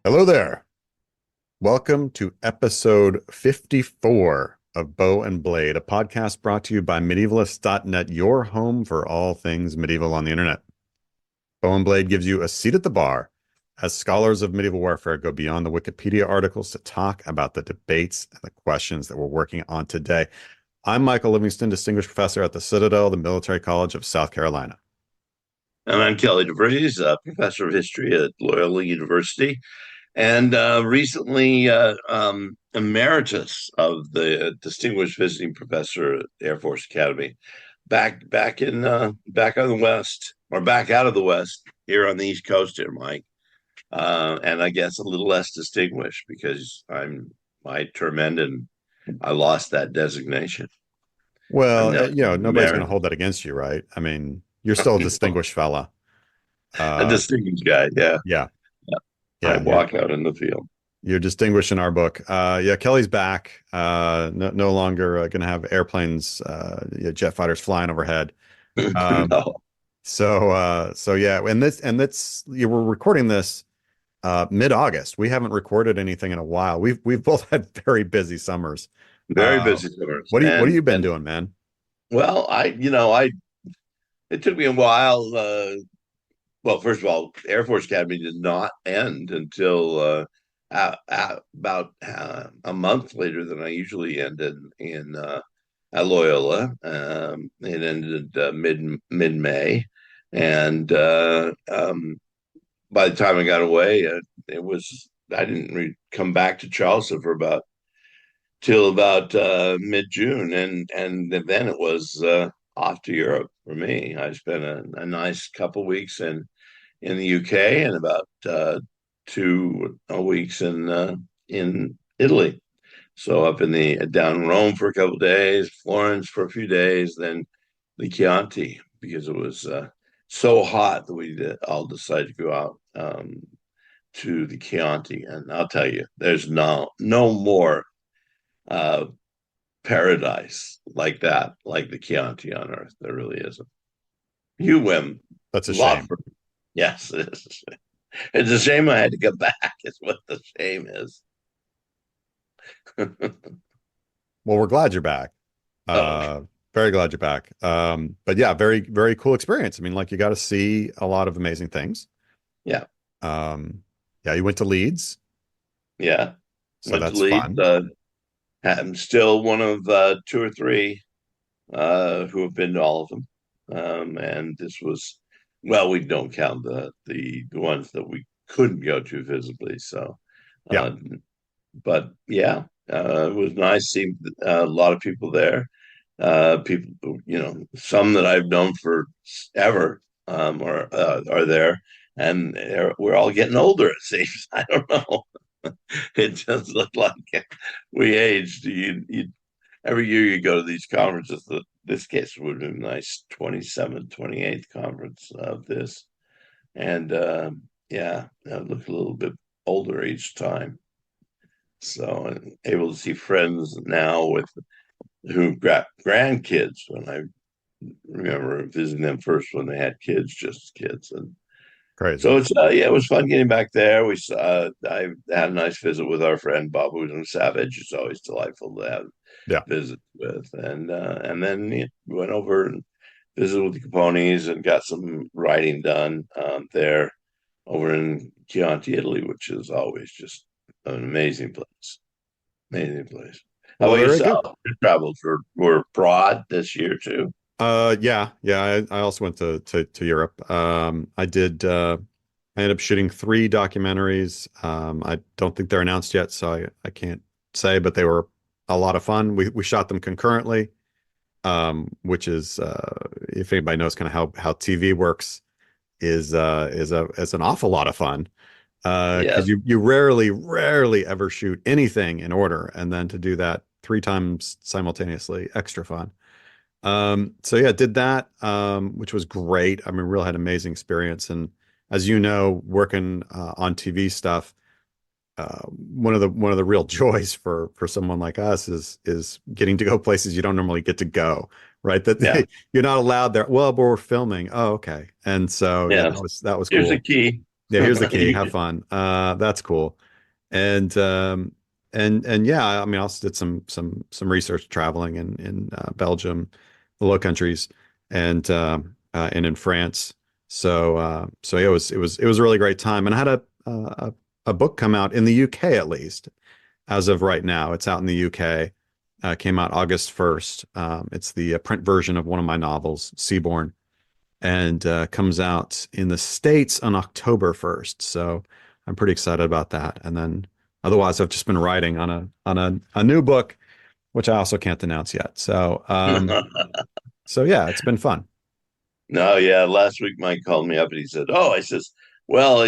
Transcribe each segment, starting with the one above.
Hello there. Welcome to episode 54 of Bow and Blade, a podcast brought to you by medievalists.net, your home for all things medieval on the internet. Bow and Blade gives you a seat at the bar as scholars of medieval warfare go beyond the Wikipedia articles to talk about the debates and the questions that we're working on today. I'm Michael Livingston, Distinguished Professor at the Citadel, the Military College of South Carolina. And I'm Kelly DeVries, professor of history at Loyola University, and recently emeritus of the distinguished visiting professor at Air Force Academy. Back on the West, or back out of the West, here on the East Coast here, Mike. And I guess a little less distinguished because my term ended and I lost that designation. I'm Well, now nobody's going to emeritus, hold that against you, right? I mean, you're still a distinguished fella. a Uh, distinguished guy. Yeah, yeah, I yeah, walk out in the field. you're distinguished in our book. Yeah, Kelly's back. No longer going to have airplanes, jet fighters flying overhead. Um, No. so yeah, and you were recording this mid-August. We haven't recorded anything in a while. We've both had very busy summers. Very Uh, busy summers. what have you been And doing, man? well, it took me a while. Well, first of all, Air Force Academy did not end until about a month later than I usually end in at Loyola. It ended mid May, and by the time I got away, it was I didn't come back to Charleston for about till about mid June, and then it was off to Europe for me. I spent a nice couple weeks in the UK and about 2 weeks in Italy. So up in the down Rome for a couple of days, Florence for a few days, then the Chianti because it was so hot that all decided to go out to the Chianti. And I'll tell you, there's no more uh, paradise like that, like the Chianti on Earth. There really isn't. You win. That's a Lot shame. for yes, it is. It's a shame I had to come back. Is what the shame is. Well, we're glad you're back. Oh Uh, very glad you're back. But yeah, very, very cool experience. I mean, like you got to see a lot of amazing things. yeah, Um, yeah, you went to Leeds, yeah. so Went to that's Leeds. fun. I'm still one of two or three who have been to all of them. And this was, well, we don't count the ones that we couldn't go to visibly. So, Yeah. uh, but yeah, it was nice seeing a lot of people there. People, some that I've known for ever are there, and we're all getting older. It seems. I don't know. It just looked like we aged. Every year you go to these conferences. This case would have been a nice 27th, 28th conference of this, and yeah, I look a little bit older each time. So I'm able to see friends now with who got grandkids when I remember visiting them first when they had kids, just kids, and Crazy. so it's yeah, it was fun getting back there. I had a nice visit with our friend Bob Woodham Savage. It's always delightful to have Yeah. visits with, and then we went over and visited with the Capones and got some writing done there over in Chianti, Italy, which is always just an amazing place. Amazing place. How Well, about very good. yourself? You traveled for abroad this year too. Yeah. I also went to Europe. I ended up shooting three documentaries. I don't think they're announced yet, so I can't say, but they were a lot of fun. We shot them concurrently, which is if anybody knows kind of how TV works, is an awful lot of fun. Yeah, Because you rarely ever shoot anything in order, and then to do that three times simultaneously, extra fun. So yeah, did that, which was great. I mean, really had an amazing experience. And as you know, working on TV stuff, one of the real joys for someone like us is getting to go places you don't normally get to go, right? yeah, You're not allowed there. Well, but we're filming. Oh, okay. And so yeah, yeah. that was Here's the cool. key. Yeah, here's the key. Have fun. That's cool. And and yeah, I mean, I also did some research traveling in Belgium, the Low Countries, and in France. So yeah, it was a really great time, and I had a book come out in the UK at least as of right now. It's out in the UK. Came out August 1st. It's the print version of one of my novels, Seaborn, and comes out in the States on October 1st. So I'm pretty excited about that. And then otherwise, I've just been writing on a new book, which I also can't announce yet. So yeah, it's been fun. No, yeah. Last week, Mike called me up and he said, "Oh," I says, "Well,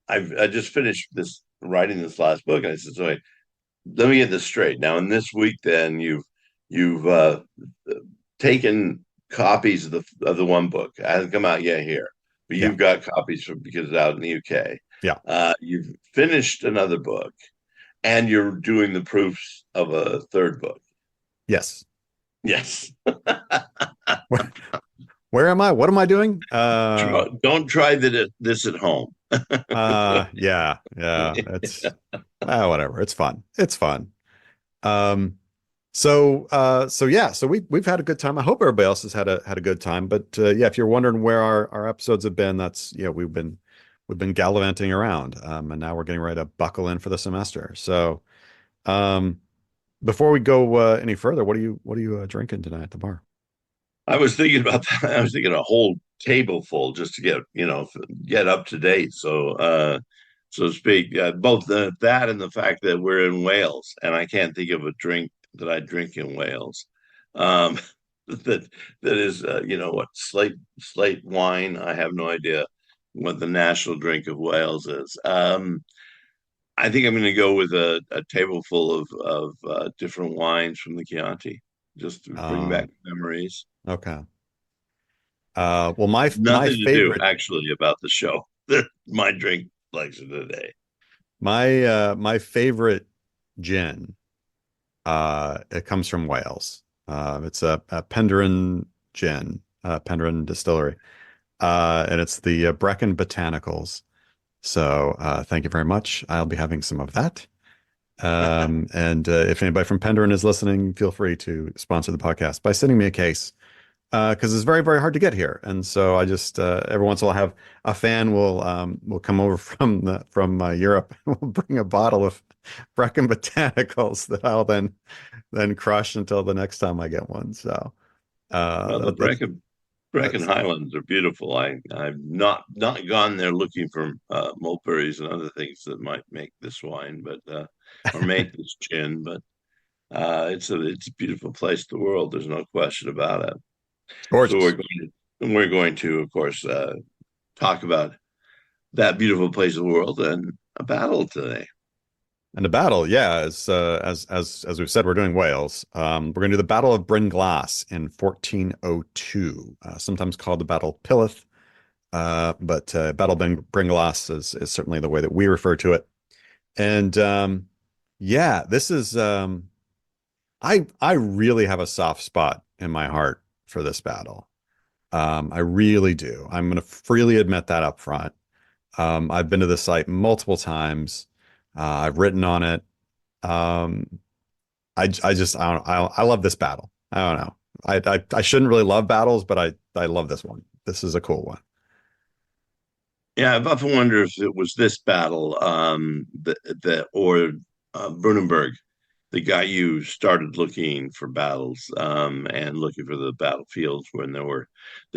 I just finished this writing this last book," and I said, "So let me get this straight. Now, in this week, then you've taken copies of the one book. It hasn't come out yet here, but Yeah. you've got copies because it's out in the UK. Yeah. You've finished another book, and you're doing the proofs of a third book. Yes. Yes. Where am I? What am I doing? Don't try this at home. Yeah, yeah. It's whatever. It's fun. It's fun. Um, so yeah, so we've had a good time. I hope everybody else has had a good time. But yeah, if you're wondering where our episodes have been, that's we've been gallivanting around, and now we're getting ready to buckle in for the semester. So um, before we go any further, what are you drinking tonight at the bar? I was thinking about that. I was thinking a whole table full just to get up to date. So to speak, both that and the fact that we're in Wales, and I can't think of a drink that I drink in Wales. Um, that is, what slate wine. I have no idea what the national drink of Wales is. I think I'm going to go with a table full of different wines from the Chianti, just to bring back Um, memories. okay. Well, my Nothing to do favorite actually about the show. My drink likes of the day. my favorite gin. It comes from Wales. It's a Penderyn gin, Penderyn distillery, and it's the Brecon Botanicals. So thank you very much. I'll be having some of that. And if anybody from Penderyn is listening, feel free to sponsor the podcast by sending me a case because it's very, very hard to get here. And so I just every once in a while have a fan will come over from Europe and will bring a bottle of Brecon Botanicals that I'll then crush until the next time I get one. So Well, the Brecon that's Highlands are beautiful. I've not gone there looking for mulberries and other things that might make this wine, but or make this gin. But it's a beautiful place in the world. There's no question about it. So gorgeous. we're going to, of course, talk about that beautiful place in the world and a battle today. And the battle, yeah, as we've said, we're doing Wales. We're going to do the Battle of Bryn Glas in 1402, sometimes called the Battle of Pillith, but Battle of Bryn Glas is certainly the way that we refer to it. And yeah, this is I really have a soft spot in my heart for this battle. I really do. I'm going to freely admit that up front. I've been to the site multiple times. I've written on it. Um, I just I don't I love this battle. I don't know. I shouldn't really love battles, but I love this one. This is a cool one. Yeah, I've often wondered if it was this battle that or Brunenberg that got you started looking for battles and looking for the battlefields when they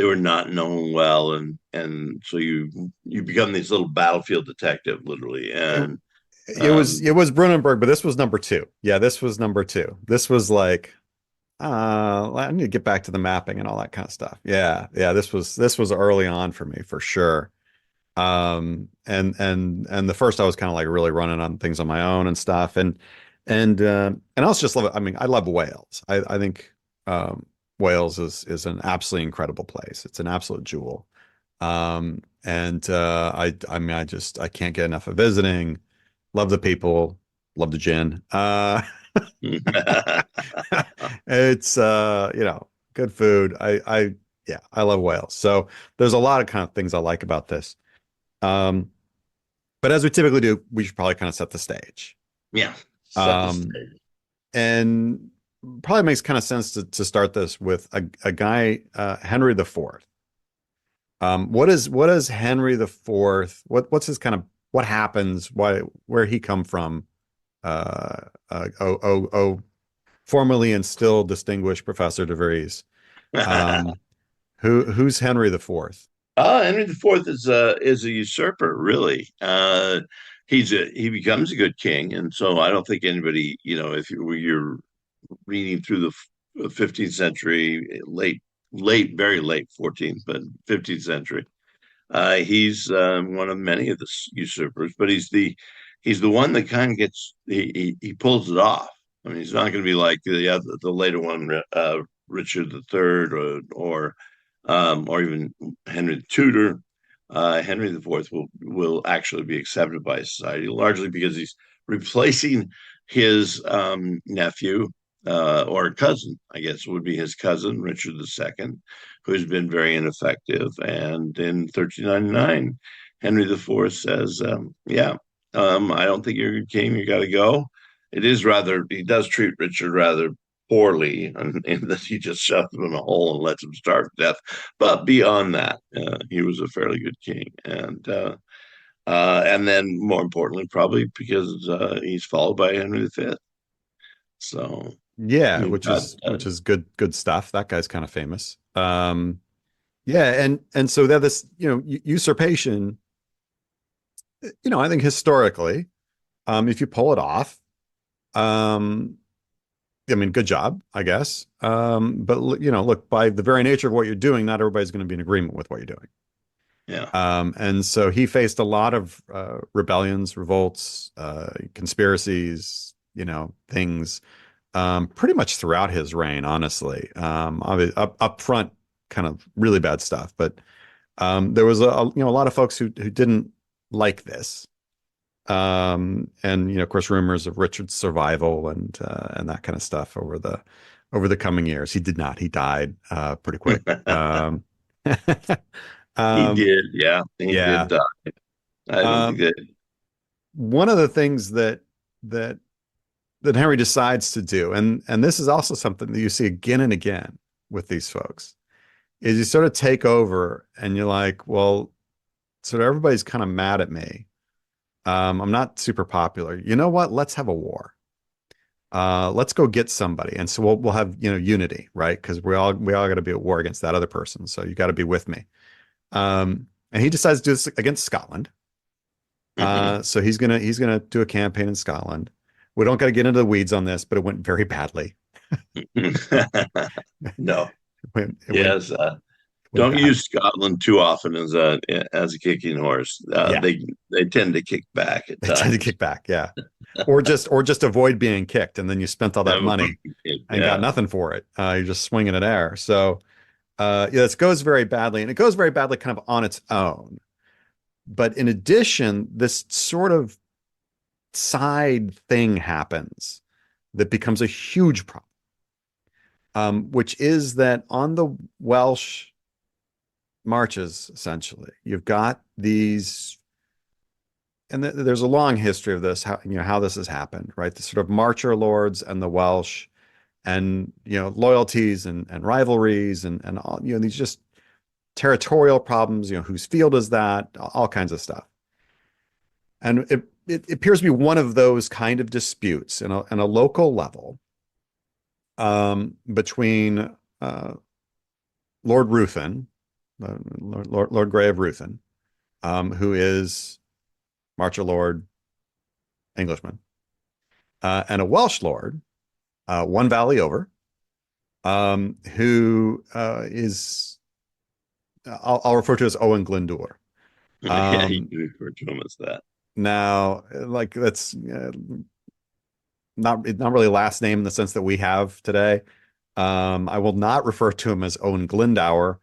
were not known well, and so you become this little battlefield detective literally. It, And it was um, it was Brunenberg, but this was number two. Yeah, this was number two. This was like I need to get back to the mapping and all that kind of stuff. Yeah, yeah, this was early on for me for sure. And the first I was kind of like really running on things on my own and stuff. And I also just love it. I mean, I love Wales. I think Wales is an absolutely incredible place. It's an absolute jewel. And I mean I can't get enough of visiting. Love the people, love the gin. It's good food. I yeah, I love Wales. So there's a lot of kind of things I like about this. Um, but as we typically do, we should probably kind of set the stage. Yeah, set the Um, stage. and probably makes kind of sense to start this with a guy, Henry the Fourth. What is Henry the Fourth? What's his kind of what happens? Where he come from? Formerly and still distinguished Professor DeVries. Um, who's Henry the Fourth? Henry the Fourth is a usurper, really. He becomes a good king, and so I don't think anybody, if you're reading through the 15th century, very late 14th, but 15th century, he's one of many of the usurpers, but he's the one that kind of he pulls it off. I mean, he's not going to be like the later one, Richard the Third, or even Henry the Tudor. Henry the Fourth will actually be accepted by society, largely because he's replacing his nephew, or cousin, I guess would be his cousin, Richard the Second, who's been very ineffective. And in 1399, Henry the Fourth says, "Yeah, I don't think you're a good king. You got to go." He does treat Richard rather poorly, and in that he just shoves him in a hole and lets him starve to death. But beyond that, he was a fairly good king, and then more importantly, probably because he's followed by Henry V. So Yeah, you've which got is good stuff. That guy's kind of famous. Yeah, and so that this, usurpation, I think historically, if you pull it off, um, I mean, good job, I guess. But look, by the very nature of what you're doing, not everybody's going to be in agreement with what you're doing. yeah. And so he faced a lot of rebellions, revolts, conspiracies, things, pretty much throughout his reign, honestly. Up front, kind of really bad stuff, but there was a lot of folks who didn't like this. And of course, rumors of Richard's survival and that kind of stuff over the coming years. He did not. He died pretty quick. He Um, did, yeah, he did yeah. die. I don't think Um, that. one of the things that that Henry decides to do, and this is also something that you see again and again with these folks, is you sort of take over and you're like, well, sort of everybody's kind of mad at me. I'm not super popular. You know what? Let's have a war. Let's go get somebody. And so we'll have, unity, right? Because we all got to be at war against that other person. So you got to be with me. And he decides to do this against Scotland. Mhm. So he's gonna do a campaign in Scotland. We don't got to get into the weeds on this, but it went very badly. No, It went yes. went Don't bad. use Scotland too often as a kicking horse. Yeah, They tend to kick back at they tend to times. kick back. Yeah, or just avoid being kicked, and then you spent all that money and got Yeah. nothing for it. You're just swinging it air. So yeah, this goes very badly, and it goes very badly kind of on its own. But in addition, this sort of side thing happens that becomes a huge problem, which is that on the Welsh marches, essentially, you've got these, and there's a long history of this, how this has happened, right? The sort of marcher lords and the Welsh, and loyalties and rivalries and all these just territorial problems. Whose field is that? All kinds of stuff. And it appears to be one of those kind of disputes in a local level, between Lord Ruthven, Lord Grey of Ruthven, who is Marcher Lord Englishman, and a Welsh lord, one valley over, who is I'll refer to as Owain Glyndŵr. Yeah, you Um, can refer to him as that. now, like that's not really last name in the sense that we have today. I will not refer to him as Owen Glendower,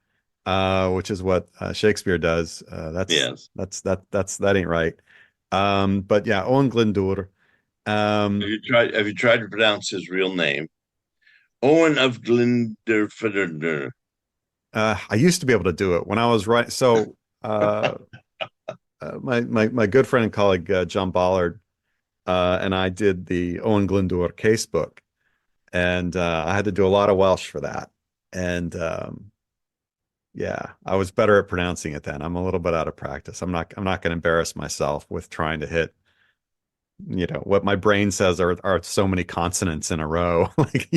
which is what Shakespeare does. Yes. That ain't right. But yeah, Owen Glyndŵr. Um, Have you tried to pronounce his real name? Owen of Glyndŵr. I used to be able to do it when I was right. So my good friend and colleague John Ballard and I did the Owain Glyndŵr casebook, and I had to do a lot of Welsh for that. And yeah, I was better at pronouncing it then. I'm a little bit out of practice. I'm not going to embarrass myself with trying to hit, what my brain says are so many consonants in a row. Like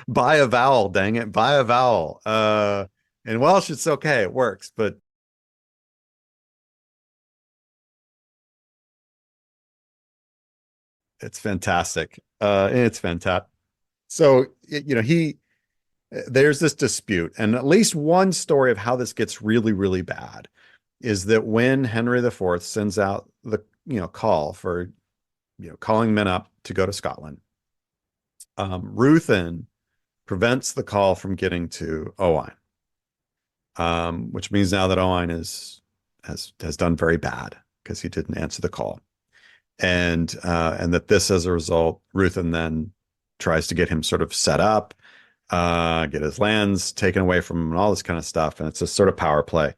buy a vowel, dang it, buy a vowel. In Welsh, it's okay, it works, but it's fantastic. It's fantastic. So, he there's this dispute, and at least one story of how this gets really, really bad is that when Henry IV sends out the, call for, calling men up to go to Scotland, Ruthin prevents the call from getting to Owain, which means now that Owain has done very bad because he didn't answer the call, and that this, as a result, Ruthin then tries to get him sort of set up, get his lands taken away from him, and all this kind of stuff, and it's a sort of power play.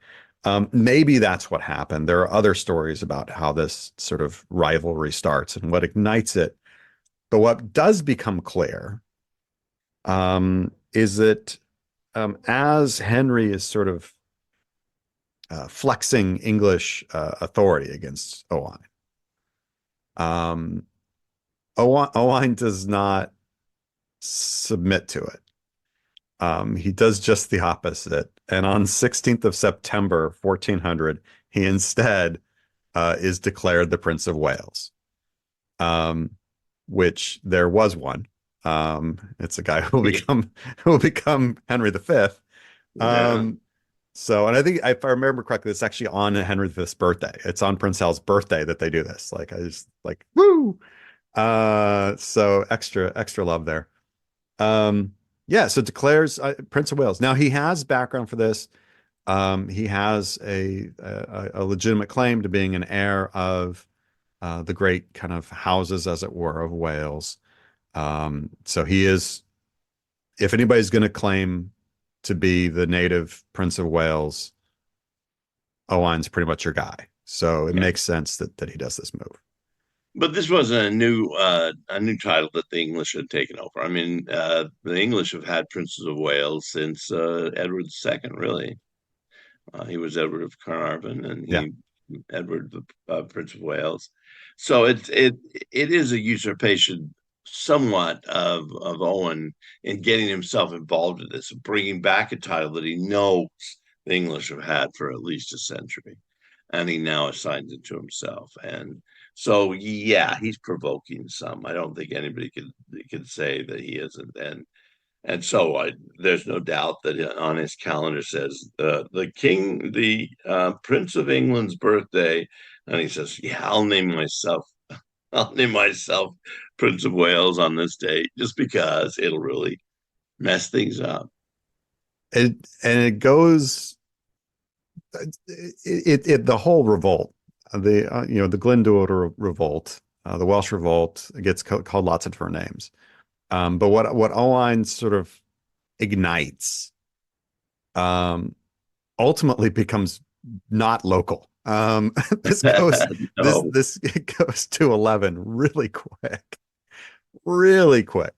Maybe that's what happened. There are other stories about how this sort of rivalry starts and what ignites it. But what does become clear is that as Henry is sort of flexing English authority against Owain, um, Owain does not submit to it. He does just the opposite. And on 16th of September, 1400, he instead is declared the Prince of Wales, um, which there was one. It's a guy who will become Henry V. Yeah. Um, and I think if I remember correctly, it's actually on Henry V's birthday. It's on Prince Hal's birthday that they do this. Like I just like woo. So extra love there. Yeah, so declares Prince of Wales. Now he has background for this. He has a legitimate claim to being an heir of the great kind of houses, as it were, of Wales. So he is, if anybody's going to claim to be the native Prince of Wales, Owain's pretty much your guy. So it Yeah. makes sense that he does this move. But this wasn't a new title that the English had taken over. I mean, the English have had princes of Wales since Edward II, really. He was Edward of Carnarvon, and Yeah. he Edward, the Prince of Wales. So it is a usurpation, somewhat of Owen in getting himself involved in this, bringing back a title that he knows the English have had for at least a century, and he now assigns it to himself. And so, yeah, he's provoking some. I don't think anybody could say that he isn't. And so there's no doubt that on his calendar says the king, the Prince of England's birthday, and he says, "Yeah, I'll name myself Prince of Wales on this day, just because it'll really mess things up." It goes the whole revolt, the Glyndŵr revolt, the Welsh revolt, it gets called lots of different names. But what Owain sort of ignites ultimately becomes not local. This goes this No. this it goes to 11 really quick, really quick.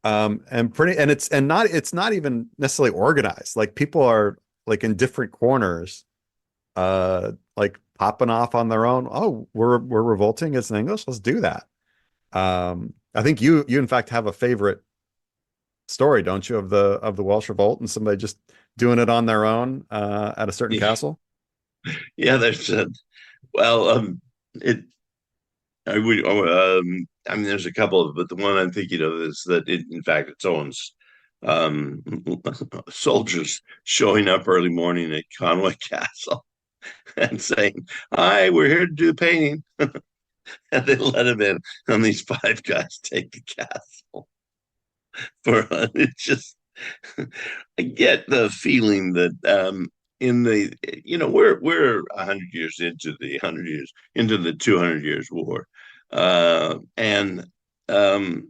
It's not even necessarily organized. Like people are like in different corners, like popping off on their own. Oh, we're revolting as an English. Let's do that. I think you in fact have a favorite story, don't you, of the Welsh revolt and somebody just doing it on their own at a certain Yeah, castle? yeah. Well, it. I mean, there's a couple of, but the one I'm thinking of is that in fact, it's Owen's um, soldiers showing up early morning at Conway Castle and saying, "Hi, we're here to do the painting," and they let him in, and these five guys take the castle. It's just, I get the feeling that in the we're 100 years into the 100 years into the 200 years war, and um,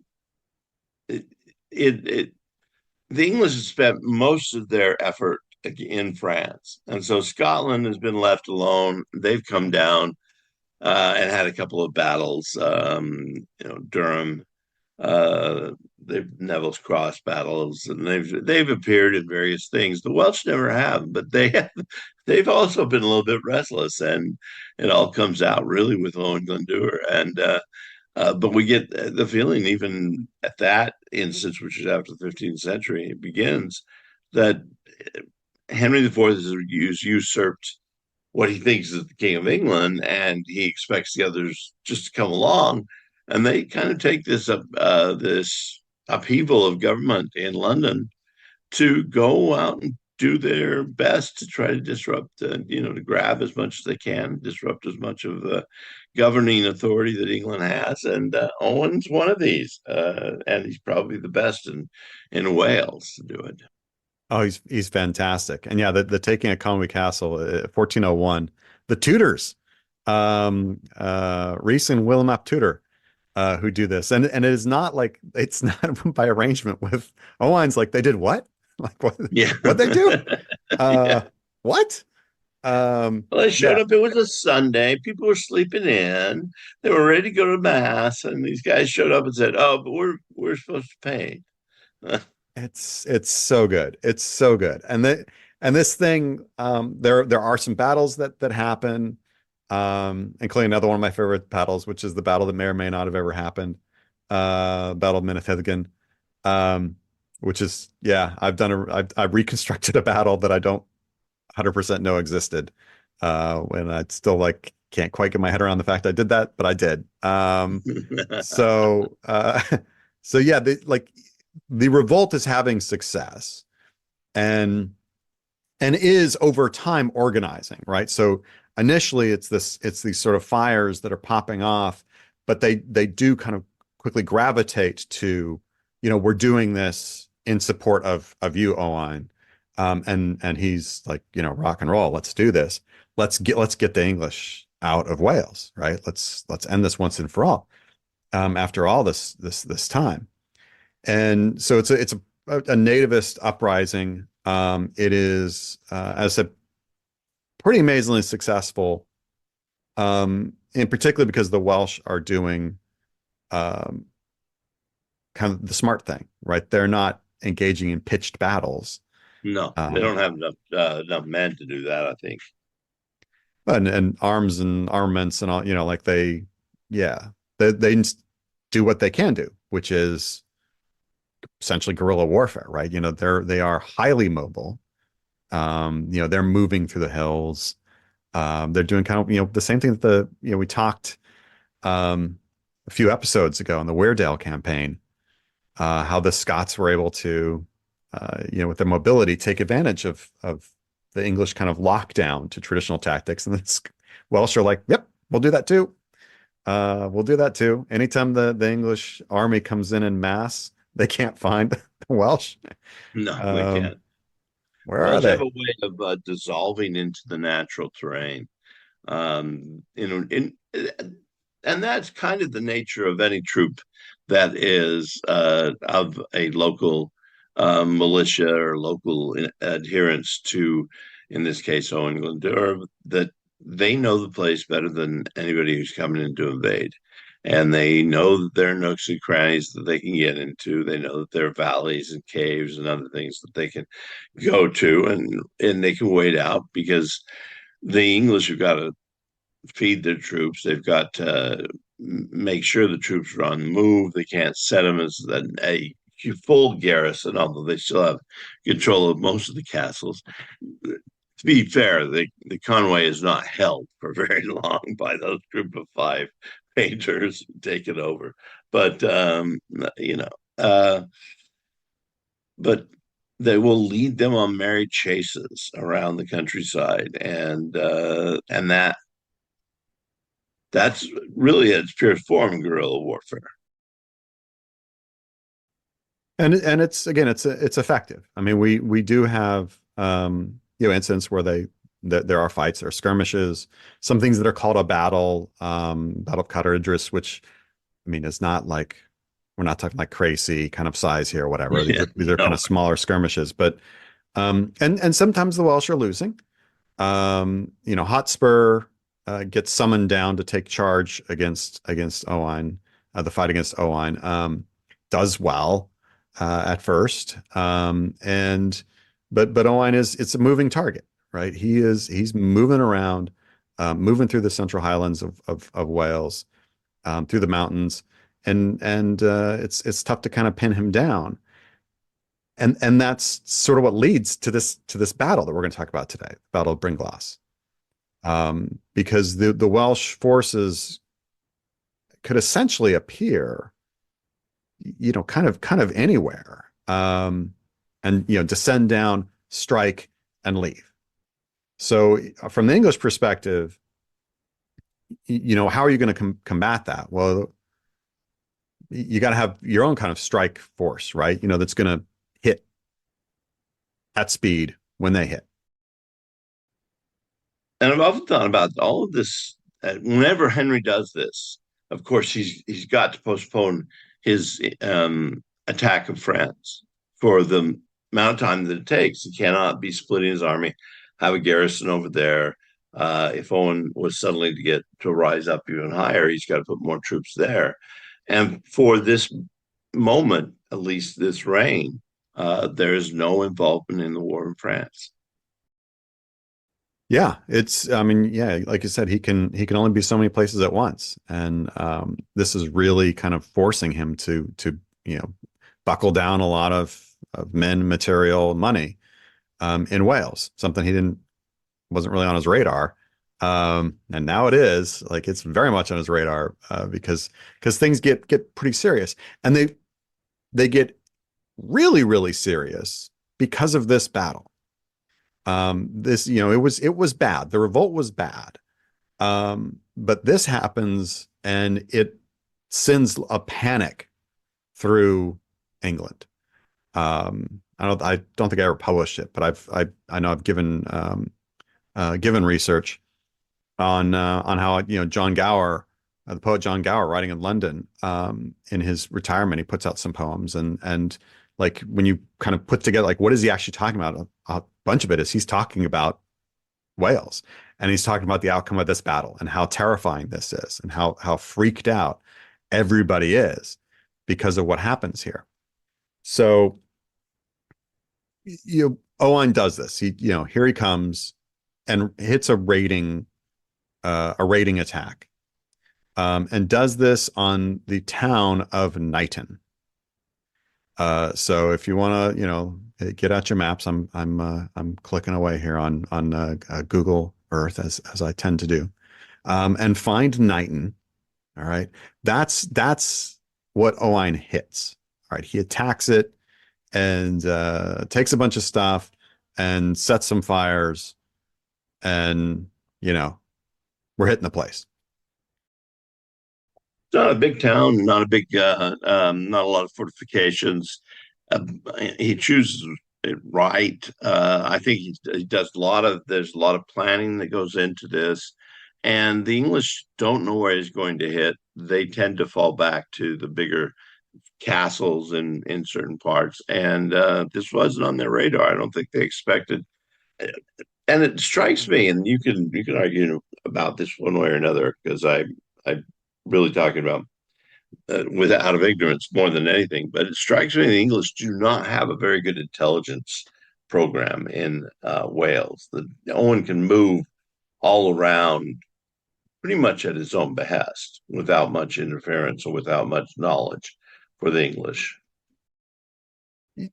it, it the English have spent most of their effort in France. And so Scotland has been left alone. They've come down and had a couple of battles, Durham, uh, they've Neville's Cross battles, and they've appeared in various things. The Welsh never have, but they've also been a little bit restless, and it all comes out really with Owain Glyndŵr. But we get the feeling, even at that instance, which is after the 15th century, it begins that Henry IV has usurped what he thinks is the King of England, and he expects the others just to come along, and they kind of take this upheaval of government in London to go out and do their best to try to disrupt, to grab as much as they can, disrupt as much of the governing authority that England has. And Owen's one of these, and he's probably the best in Wales to do it. Oh, he's fantastic. And yeah, the taking of Conwy Castle, 1401, the Tudors, Rhys and Willem ap Tudor, who do this. And it is not like, it's not by arrangement with Owain's like, they did what? Like Yeah. what they do? Yeah. What? Well, they showed Yeah, up. It was a Sunday. People were sleeping in. They were ready to go to mass, and these guys showed up and said, "Oh, but we're supposed to pay." it's so good. It's so good. And this thing, there are some battles that happen, including another one of my favorite battles, which is the battle that may or may not have ever happened, Battle of Minithithagan, which is, yeah, I've reconstructed a battle that I don't 100% know existed, when I still like can't quite get my head around the fact I did that, but I did. So so yeah, the revolt is having success, and is over time organizing, right? So initially it's these sort of fires that are popping off, but they do kind of quickly gravitate to, we're doing this in support of you, Owain. And he's like, rock and roll, let's do this. Let's get the English out of Wales, right? Let's end this once and for all. After all this time. And so it's a nativist uprising. It is, as I said, pretty amazingly successful, in particular because the Welsh are doing kind of the smart thing, right? They're not engaging in pitched battles. No, they don't have enough men to do that, I think. And arms and armaments and all, like yeah, they do what they can do, which is essentially guerrilla warfare, right? They are highly mobile. They're moving through the hills. They're doing kind of, the same thing that we talked a few episodes ago in the Weardale campaign, how the Scots were able to, with their mobility, take advantage of the English kind of lockdown to traditional tactics. And the Welsh are like, yep, we'll do that too. We'll do that too. Anytime the English army comes in mass, they can't find the Welsh. No, they can't. Where are Welsh they? have a way of dissolving into the natural terrain. And that's kind of the nature of any troop that is of a local militia or local adherence to, in this case, Owain Glyndŵr, that they know the place better than anybody who's coming in to invade. And they know that there are nooks and crannies that they can get into. They know that there are valleys and caves and other things that they can go to, and they can wait out, because the English have got to feed their troops. They've got to make sure the troops are on the move. They can't set them as a full garrison, although they still have control of most of the castles. To be fair, the Conway is not held for very long by those group of five painters who take it over. But but they will lead them on merry chases around the countryside, and that's really its pure form, guerrilla warfare. And it's effective. I mean, we do have incidents where there are fights, there are skirmishes, some things that are called a battle, Battle of Cadair Idris, which, I mean, is not like, we're not talking like crazy kind of size here or whatever. Yeah, These are no. kind of smaller skirmishes, but And sometimes the Welsh are losing. Hotspur gets summoned down to take charge against Owain, the fight against Owain. Does well at first, and but Owain is it's a moving target, right? He's moving around, moving through the Central Highlands of Wales, through the mountains, and it's tough to kind of pin him down. And that's sort of what leads to this battle that we're going to talk about today, Battle of Bryn, because the Welsh forces could essentially appear, kind of anywhere, and descend down, strike, and leave. So from the English perspective, how are you going to combat that? Well, you got to have your own kind of strike force, right? That's going to hit at speed when they hit. And I've often thought about all of this. Whenever Henry does this, of course, he's got to postpone his attack of France for the amount of time that it takes. He cannot be splitting his army, have a garrison over there. If Owen was suddenly to rise up even higher, he's got to put more troops there. And for this moment, at least this reign, there is no involvement in the war in France. Yeah, I mean, yeah, like you said, he can only be so many places at once, and this is really kind of forcing him to buckle down a lot of men, material, money, in Wales, something he didn't wasn't really on his radar, and now it is. Like, it's very much on his radar, because things get pretty serious, and they get really, really serious because of this battle. It was bad. The revolt was bad. But this happens, and it sends a panic through England. I don't think I ever published it, but I know I've given research on how, John Gower, the poet John Gower, writing in London, in his retirement, he puts out some poems, and like, when you kind of put together, like, what is he actually talking about? A bunch of it is he's talking about Wales, and he's talking about the outcome of this battle and how terrifying this is, and how freaked out everybody is because of what happens here. So, Owain does this. Here he comes and hits a raiding attack, and does this on the town of Knighton. So if you want to, get out your maps, I'm clicking away here on Google Earth, as I tend to do, and find Knighton. All right, that's what Owain hits. All right, he attacks it, and takes a bunch of stuff and sets some fires, and we're hitting the place. It's not a big town, not a lot of fortifications. Uh, he chooses it right. I think he does there's a lot of planning that goes into this, and the English don't know where he's going to hit. They tend to fall back to the bigger castles in certain parts, and this wasn't on their radar. I don't think they expected. And it strikes me, and you can argue about this one way or another, because I'm really talking about without out of ignorance more than anything. But it strikes me the English do not have a very good intelligence program in Wales. Owen can move all around pretty much at his own behest, without much interference or without much knowledge for the English.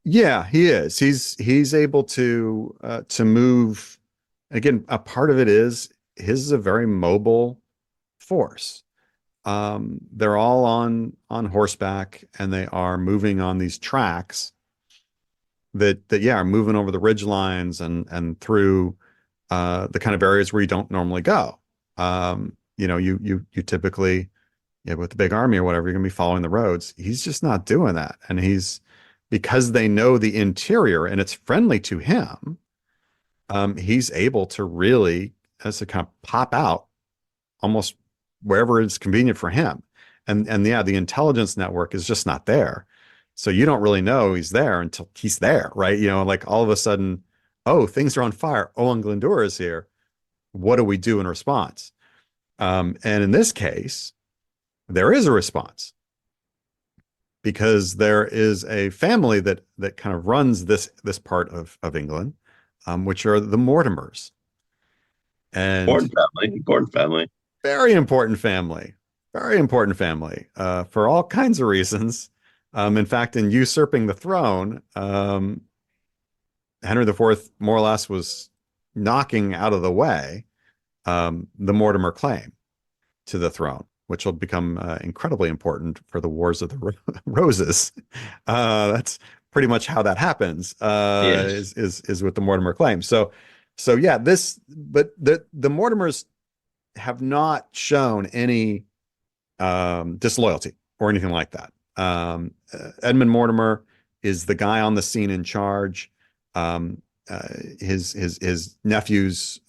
Yeah, he is. He's able to move. Again, a part of it is his is a very mobile force. They're all on horseback, and they are moving on these tracks that are moving over the ridge lines, and through the kind of areas where you don't normally go. You typically, with the big army or whatever, you're gonna be following the roads. He's just not doing that, and because they know the interior and it's friendly to him. He's able to really, as to kind of pop out almost wherever it's convenient for him. And yeah, the intelligence network is just not there. So you don't really know he's there until he's there, right? Like, all of a sudden, oh, things are on fire. Owain Glyndŵr is here. What do we do in response? And in this case, there is a response because there is a family that kind of runs this part of England, which are the Mortimers, and Important family. very important family, very important family for all kinds of reasons. In fact, in usurping the throne, Henry IV more or less was knocking out of the way the Mortimer claim to the throne, which will become incredibly important for the Wars of the Roses. That's pretty much how that happens. Yes. Is with the Mortimer claim. So yeah, but the Mortimers have not shown any disloyalty or anything like that. Edmund Mortimer is the guy on the scene in charge. Um, his nephews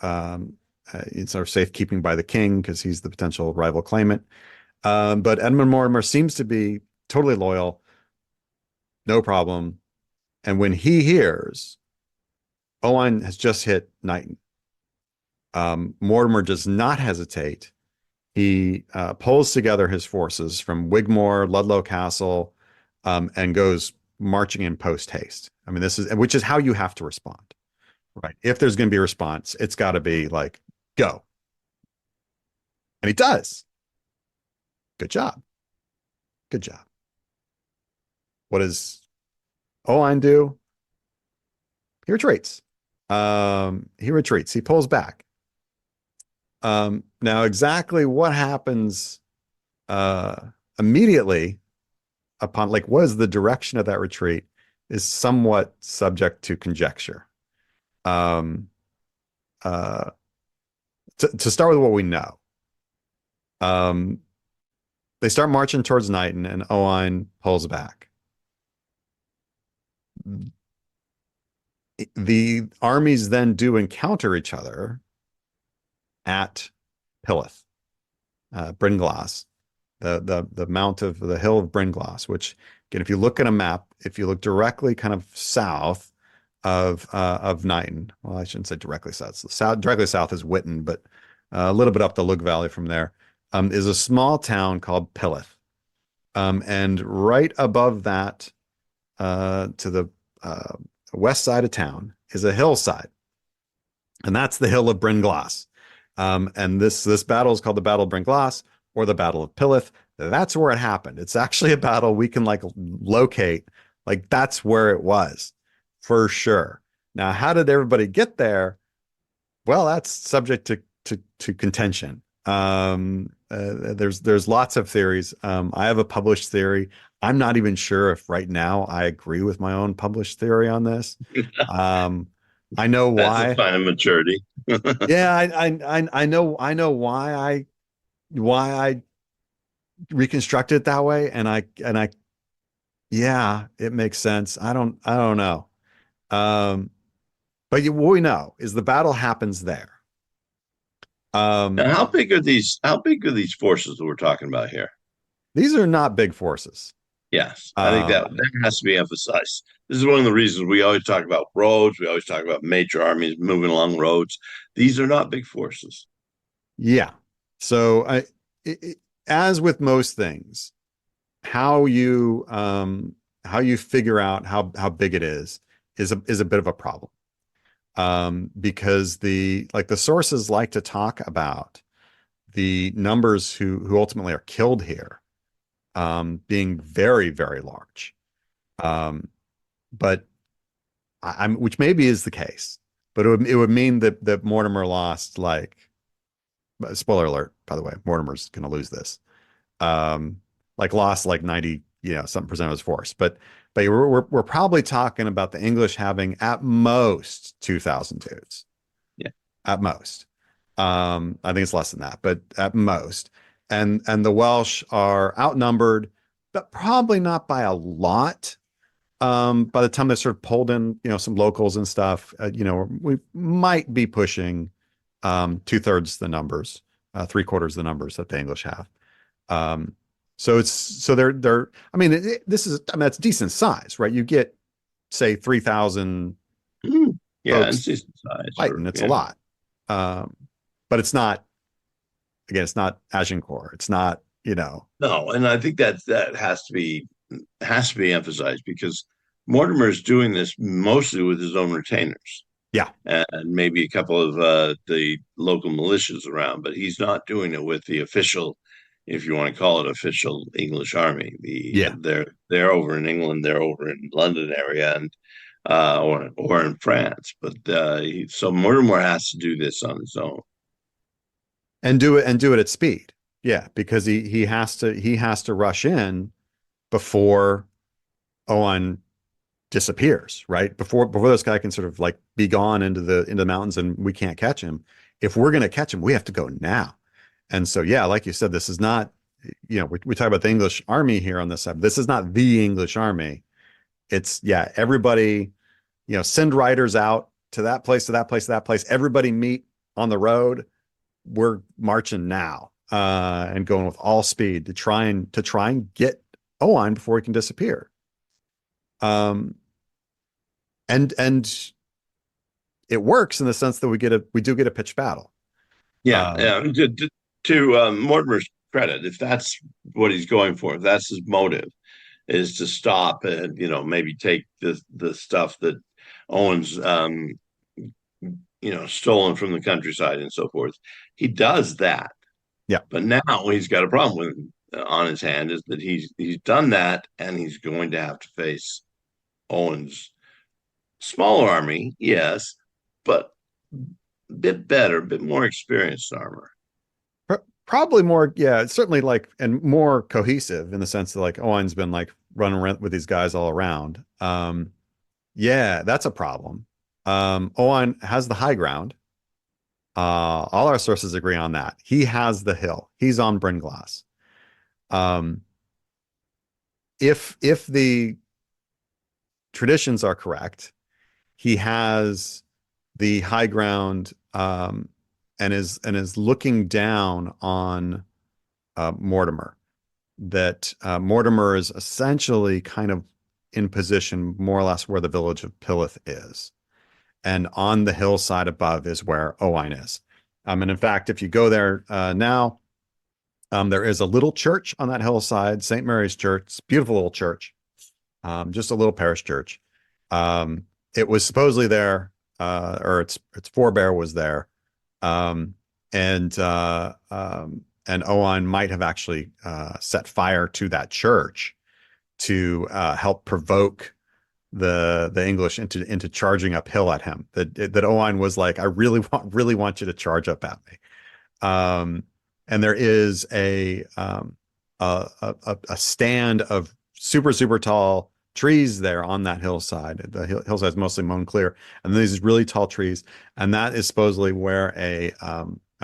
in sort of safekeeping by the king because he's the potential rival claimant. But Edmund Mortimer seems to be totally loyal, no problem. And when he hears Owain has just hit Knighton, Mortimer does not hesitate. He pulls together his forces from Wigmore, Ludlow Castle, and goes marching in post haste. I mean, which is how you have to respond, right? If there's going to be a response, it's got to be like, go. And he does. Good job. Good job. What does Owain do? He retreats. He retreats. He pulls back. Now, exactly what happens uh, immediately upon, like, what is the direction of that retreat is somewhat subject to conjecture. Um, uh, to start with what we know, um, they start marching towards Knighton, and Owain pulls back. The armies then do encounter each other at Pillith, Bryn Glas, the mount of the hill of Bryn Glas, which again, if you look at a map, if you look directly kind of south of Knighton, well, I shouldn't say directly south. Directly south is Witten, but a little bit up the Lug Valley from there is a small town called Pillith. And right above that, to the west side of town, is a hillside, and that's the hill of Bryn Glas. And this battle is called the Battle of Bryn Glas or the Battle of Pillith. That's where it happened. It's actually a battle we can like locate. Like that's where it was for sure. Now, how did everybody get there? Well, that's subject to contention. There's lots of theories. I have a published theory. I'm not even sure if right now I agree with my own published theory on this. Um, I know That's a why. sign of maturity. Yeah, I know why I reconstruct it that way, and I yeah, it makes sense. I don't know. Um, but what we know is the battle happens there. Now, Um, how big are these? How big are these forces that we're talking about here? these are not big forces. Yes, I think Um, that has to be emphasized. This is one of the reasons we always talk about roads. We always talk about major armies moving along roads. These are not big forces. yeah. So it, as with most things, how you how you figure out how big it is a bit of a problem. Because the sources like to talk about the numbers who ultimately are killed here being very, very large. Um, but I'm which maybe is the case, but it would mean that Mortimer lost like spoiler alert, by the way, Mortimer's gonna lose this. Like lost like 90, something percent of his force. But we're probably talking about the English having at most 2,000 dudes. Yeah. At most. I think it's less than that, but at most. And the Welsh are outnumbered, but probably not by a lot. By the time they sort of pulled in, some locals and stuff, we might be pushing two-thirds the numbers, three-quarters the numbers that the English have. Um, so they're I mean this is I mean it's decent size, right? You get say 3,000 Mm, Yeah, and folks decent size for fighting. It's a lot. Um, but it's not, again, it's not Agincourt. It's not, no, and I think that has to be emphasized because Mortimer's doing this mostly with his own retainers yeah, and maybe a couple of the local militias around, but he's not doing it with the official, if you want to call it official English army. yeah. They're over in England, they're over in London area, and or in France. But so Mortimer has to do this on his own. And do it at speed. Yeah, because he has to rush in before Owen disappears, right? Before this guy can sort of like be gone into the mountains and we can't catch him. If we're going to catch him, we have to go now. And so, yeah, like you said, this is not, we talk about the English army here on this side. This is not the English army. It's, yeah, everybody, send riders out to that place, to that place, to that place. Everybody meet on the road. We're marching now, and going with all speed to try and get Owain before he can disappear. Um, and it works in the sense that we do get a pitched battle. Yeah, Um, yeah. To Mortimer's credit, if that's what he's going for, if that's his motive, is to stop and maybe take the stuff that Owen's stolen from the countryside and so forth. He does that, yeah, but now he's got a problem with on his hand is that he's done that and he's going to have to face Owen's smaller army, yes, but a bit better, a bit more experienced armor. probably more, yeah, certainly like, and more cohesive in the sense that like Owen's been like running around with these guys all around. Yeah, that's a problem. Owen has the high ground. All our sources agree on that. He has the hill. He's on Bryn Glas. Um, if the traditions are correct, he has the high ground, and is looking down on Mortimer. That Mortimer is essentially kind of in position more or less where the village of Pillith is. And on the hillside above is where Owain is. And in fact, if you go there now, there is a little church on that hillside, St. Mary's Church. It's a beautiful little church, just a little parish church. It was supposedly there, or its forebear was there, um, and Owain might have actually set fire to that church to help provoke the English into charging uphill at him. That Owain was like, I really want you to charge up at me. And there is a stand of super tall trees there on that hillside. The hillside is mostly mown clear, and these really tall trees, and that is supposedly where a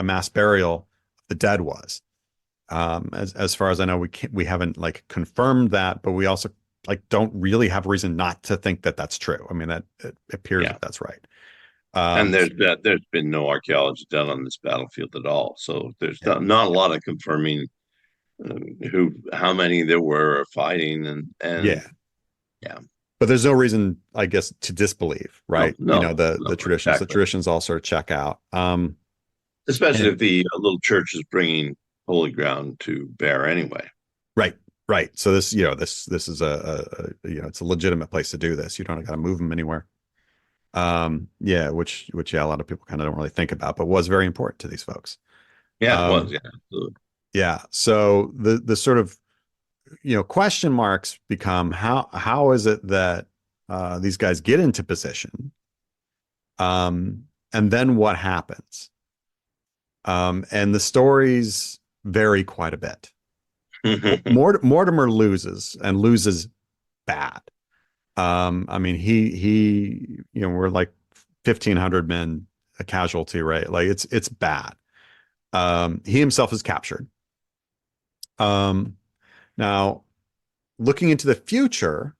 mass burial of the dead was. As far as I know, we haven't like confirmed that, but we also like don't really have a reason not to think that that's true. I mean, that it appears Yeah, that that's right. and Um, there's been no archaeology done on this battlefield at all, so there's yeah, not a lot of confirming how many there were fighting and yeah, yeah, but there's no reason, I guess, to disbelieve, no, right? no, The no, traditions, the exactly. traditions all sort of check out. Especially And if the little church is bringing holy ground to bear anyway. right, right. So this is it's a legitimate place to do this. You don't got to move them anywhere. Yeah, which yeah, a lot of people kind of don't really think about, but was very important to these folks. Yeah, it was. Um, Yeah, absolutely. yeah. So the sort of question marks become how is it that these guys get into position, and then what happens? And the stories vary quite a bit. Mortimer loses and loses bad. I mean, we're like 1,500 men a casualty, right? Like it's bad. He himself is captured. Um, Now, looking into the future,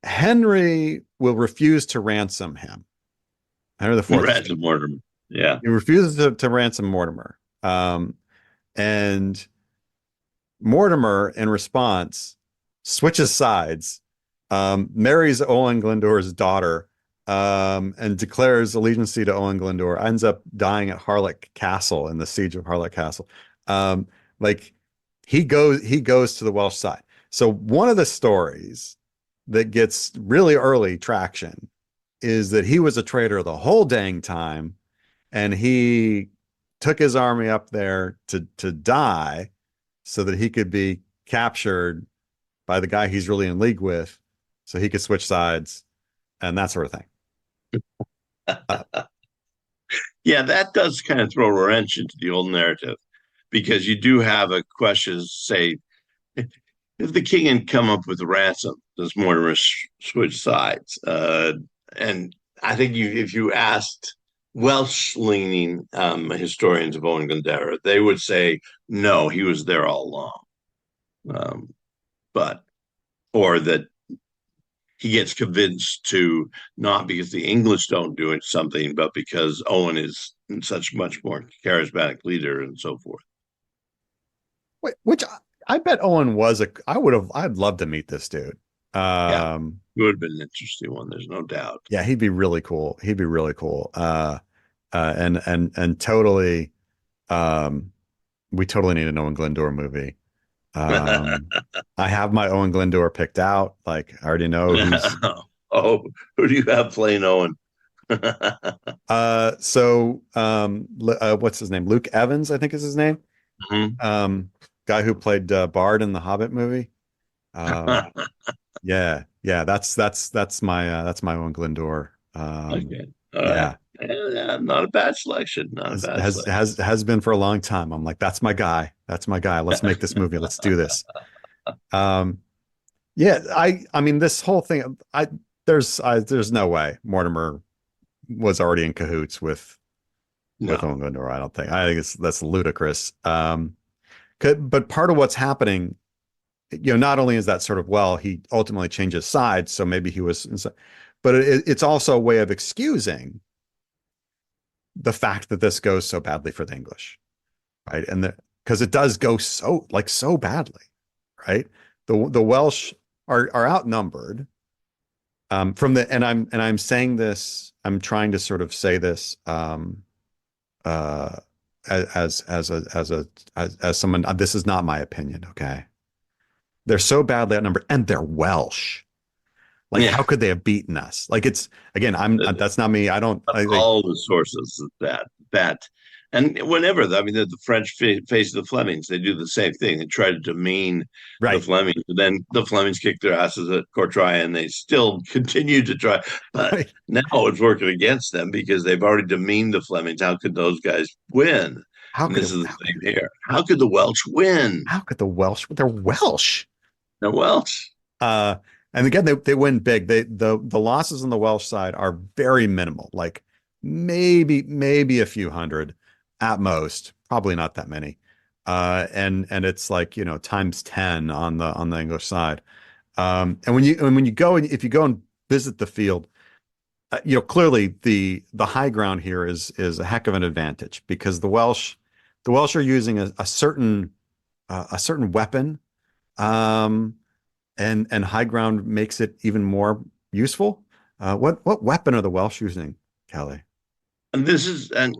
Henry will refuse to ransom him. Henry the Fourth Random Mortimer. Yeah. he refuses to ransom Mortimer. And Mortimer, in response, switches sides, marries Owain Glyndŵr's daughter, and declares allegiance to Owain Glyndŵr, ends up dying at Harlech Castle in the siege of Harlech Castle. Um, like he goes to the Welsh side. So one of the stories that gets really early traction is that he was a traitor the whole dang time, and he took his army up there to die so that he could be captured by the guy he's really in league with, so he could switch sides and that sort of thing. Uh, Yeah, that does kind of throw a wrench into the old narrative because you do have a question, say, if the king had come up with a ransom, does Mortimer switch sides? And I think if you asked Welsh-leaning historians of Owain Glyndŵr, they would say no, he was there all along. But or that he gets convinced to not because the English don't do it something, but because Owen is such much more charismatic leader and so forth. which I bet Owen was a. I'd love to meet this dude. Yeah, Um, it would have been an interesting one. There's no doubt. yeah, he'd be really cool. He'd be really cool. And totally, um, we totally need an Owen Glyndŵr movie. Um, I have my Owen Glyndŵr picked out. Like I already know who's. Oh, who do you have playing Owen? What's his name? Luke Evans, I think is his name. Mhm. Guy who played Bard in the Hobbit movie. Um, yeah, that's my Owen Glyndŵr. Okay, all right. Yeah, Yeah, not a bad selection. Not a has bad has selection. has has been for a long time. I'm like, that's my guy. That's my guy. Let's make this movie. Let's do this. Um, yeah, I mean this whole thing. There's no way Mortimer was already in cahoots with No, Owen Glyndŵr. I don't think. I think that's ludicrous. But part of what's happening, not only is that sort of, well, he ultimately changes sides, so maybe he was, but it's also a way of excusing the fact that this goes so badly for the English, right? And because it does go so badly, right? The Welsh are outnumbered. From the and I'm saying this, I'm trying to sort of say this uh, as someone. This is not my opinion, okay? They're so badly outnumbered, and they're Welsh. Like, yeah. how could they have beaten us? Like, it's again, that's not me. I don't. All the sources of that and whenever I mean the French face the Flemings, they do the same thing. They try to demean the Right, Flemings, and then the Flemings kick their asses at Courtrai, and they still continue to try. But right. now it's working against them because they've already demeaned the Flemings. How could those guys win? How And could this it? is the same here. How could the Welsh win? How could the Welsh? They're Welsh. The Welsh, Uh, and again, they win big. The losses on the Welsh side are very minimal. Like maybe a few hundred at most. Probably not that many. And it's like times 10 on the English side. And when you go and if you go and visit the field, clearly the high ground here is a heck of an advantage because the Welsh are using a certain weapon, um, and high ground makes it even more useful. What weapon are the Welsh using, Kelly? and this is and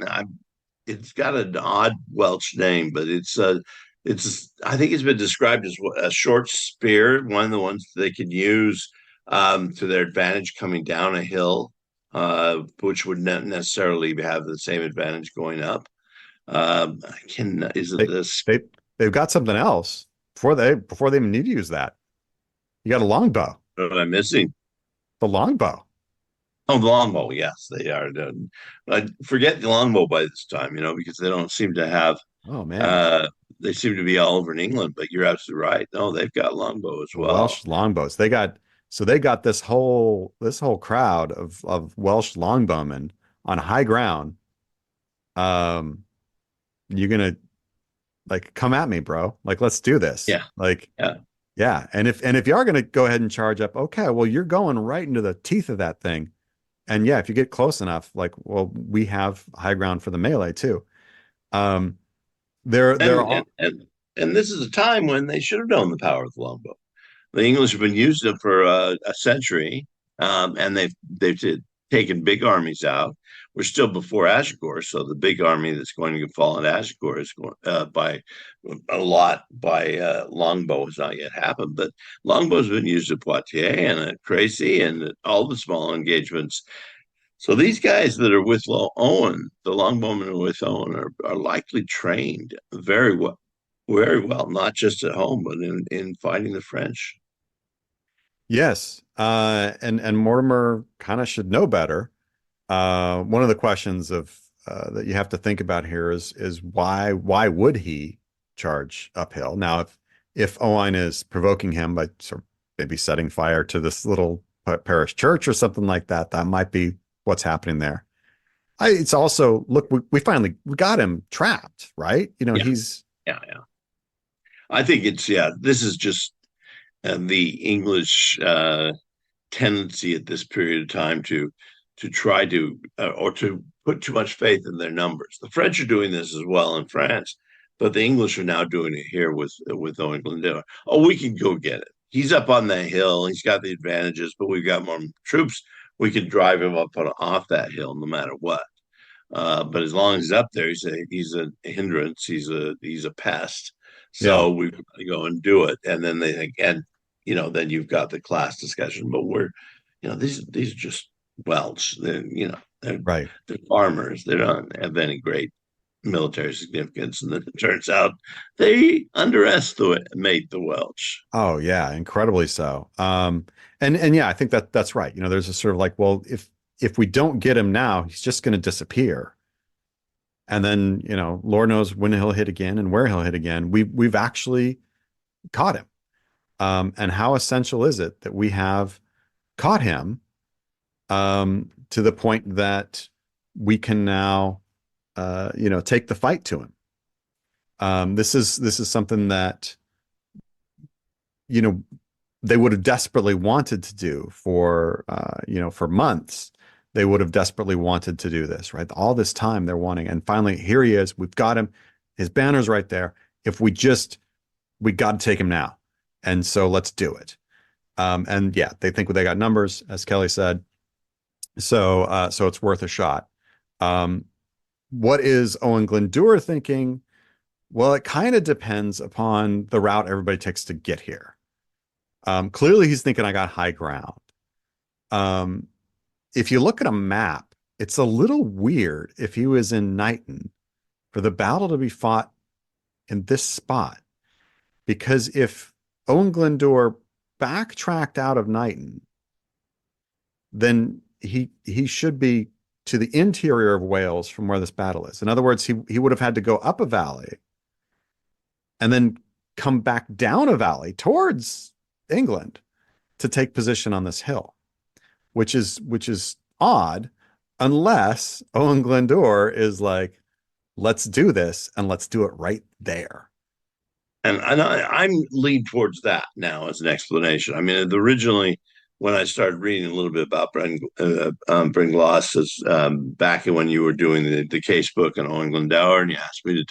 it's got an odd Welsh name, but it's I think it's been described as a short spear, one of the ones they can use to their advantage coming down a hill, which would not necessarily have the same advantage going up. I can is it They this? they they've got something else before they even need to use that. You got a longbow, What am I missing? the longbow. Oh, the longbow. Yes, they are. I forget the longbow by this time, because they don't seem to have. Oh man, Uh, they seem to be all over in England, but you're absolutely right. No, they've got longbow as the well. Welsh longbows. They got this whole crowd of Welsh longbowmen on high ground. Um, you're gonna like come at me, bro. Like let's do this. Yeah, Like yeah. yeah, and if you are gonna go ahead and charge up, okay, well you're going right into the teeth of that thing. And yeah, if you get close enough, like well, we have high ground for the melee too. Um, they're And and all and and this is a time when they should have known the power of the longbow. The English have been using it for a century, and they've taken big armies out. We're still before Ashgur, so the big army that's going to fall in Ashgur is going by a lot by longbow has not yet happened, but longbow's been used at Poitiers and at Crécy and at all the small engagements. So these guys that are with Owen, the longbowmen who are with Owen, are likely trained very well, not just at home, but in fighting the French. Yes. And Mortimer kind of should know better. One of the questions of that you have to think about here is why would he charge uphill? Now, if Owain is provoking him by sort of maybe setting fire to this little parish church or something like that, that might be what's happening there. It's also, look, we got him trapped, right? You know, Yeah, he's yeah. I think this is just the English tendency at this period of time to try to or to put too much faith in their numbers. The French are doing this as well in France, but the English are now doing it here with Owain Glyndŵr. Oh, we can go get it. He's up on that hill. He's got the advantages, but we've got more troops. We can drive him up off that hill no matter what. But as long as he's up there, he's a hindrance. He's a pest. yeah. So we've got to go and do it. And then they think, and then you've got the class discussion. But these are just Welsh. Right. They're farmers. They don't have any great military significance, and then it turns out they underestimate the Welsh. Oh yeah, incredibly so. And yeah, I think that's right. You know, there's a sort of like, well, if we don't get him now, he's just going to disappear. And then, you know, Lord knows when he'll hit again and where he'll hit again. We've actually caught him. And how essential is it that we have caught him to the point that we can now, take the fight to him. This is something that, you know, they would have desperately wanted to do for months. They would have desperately wanted to do this, right? All this time they're wanting, and finally here he is. We've got him. His banner's right there. If we got to take him now, and so let's do it. And yeah, they think they got numbers, as Kelly said. So it's worth a shot. What is Owain Glyndŵr thinking? Well, it kind of depends upon the route everybody takes to get here. Clearly, he's thinking I got high ground. If you look at a map, it's a little weird if he was in Knighton for the battle to be fought in this spot, because if Owain Glyndŵr backtracked out of Knighton, then he should be to the interior of Wales from where this battle is. In other words, he would have had to go up a valley and then come back down a valley towards England to take position on this hill, which is odd, unless Owain Glyndŵr is like, let's do this and let's do it right there. And I'm lean towards that now as an explanation. I mean, originally when I started reading a little bit about Bryn Glas, back when you were doing the case book on Owain Glyndŵr, and you asked me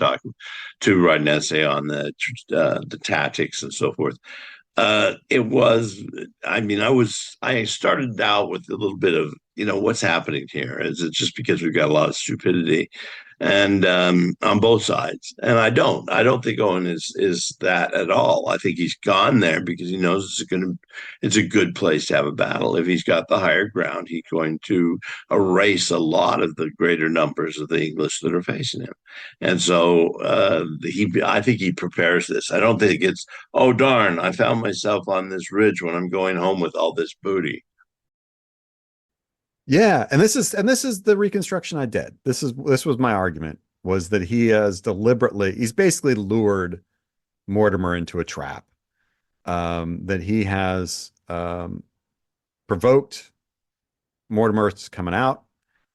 to write an essay on the tactics and so forth. It was, I mean, I started out with a little bit of, what's happening here? Is it just because we've got a lot of stupidity and on both sides? And I don't think Owen is that at all. I think he's gone there because he knows it's a good place to have a battle. If he's got the higher ground, he's going to erase a lot of the greater numbers of the English that are facing him. And so I think he prepares this. I don't think it's, oh darn, I found myself on this ridge when I'm going home with all this booty. Yeah, and this is the reconstruction I did. This was my argument, was that he's basically lured Mortimer into a trap. That he has provoked Mortimer's coming out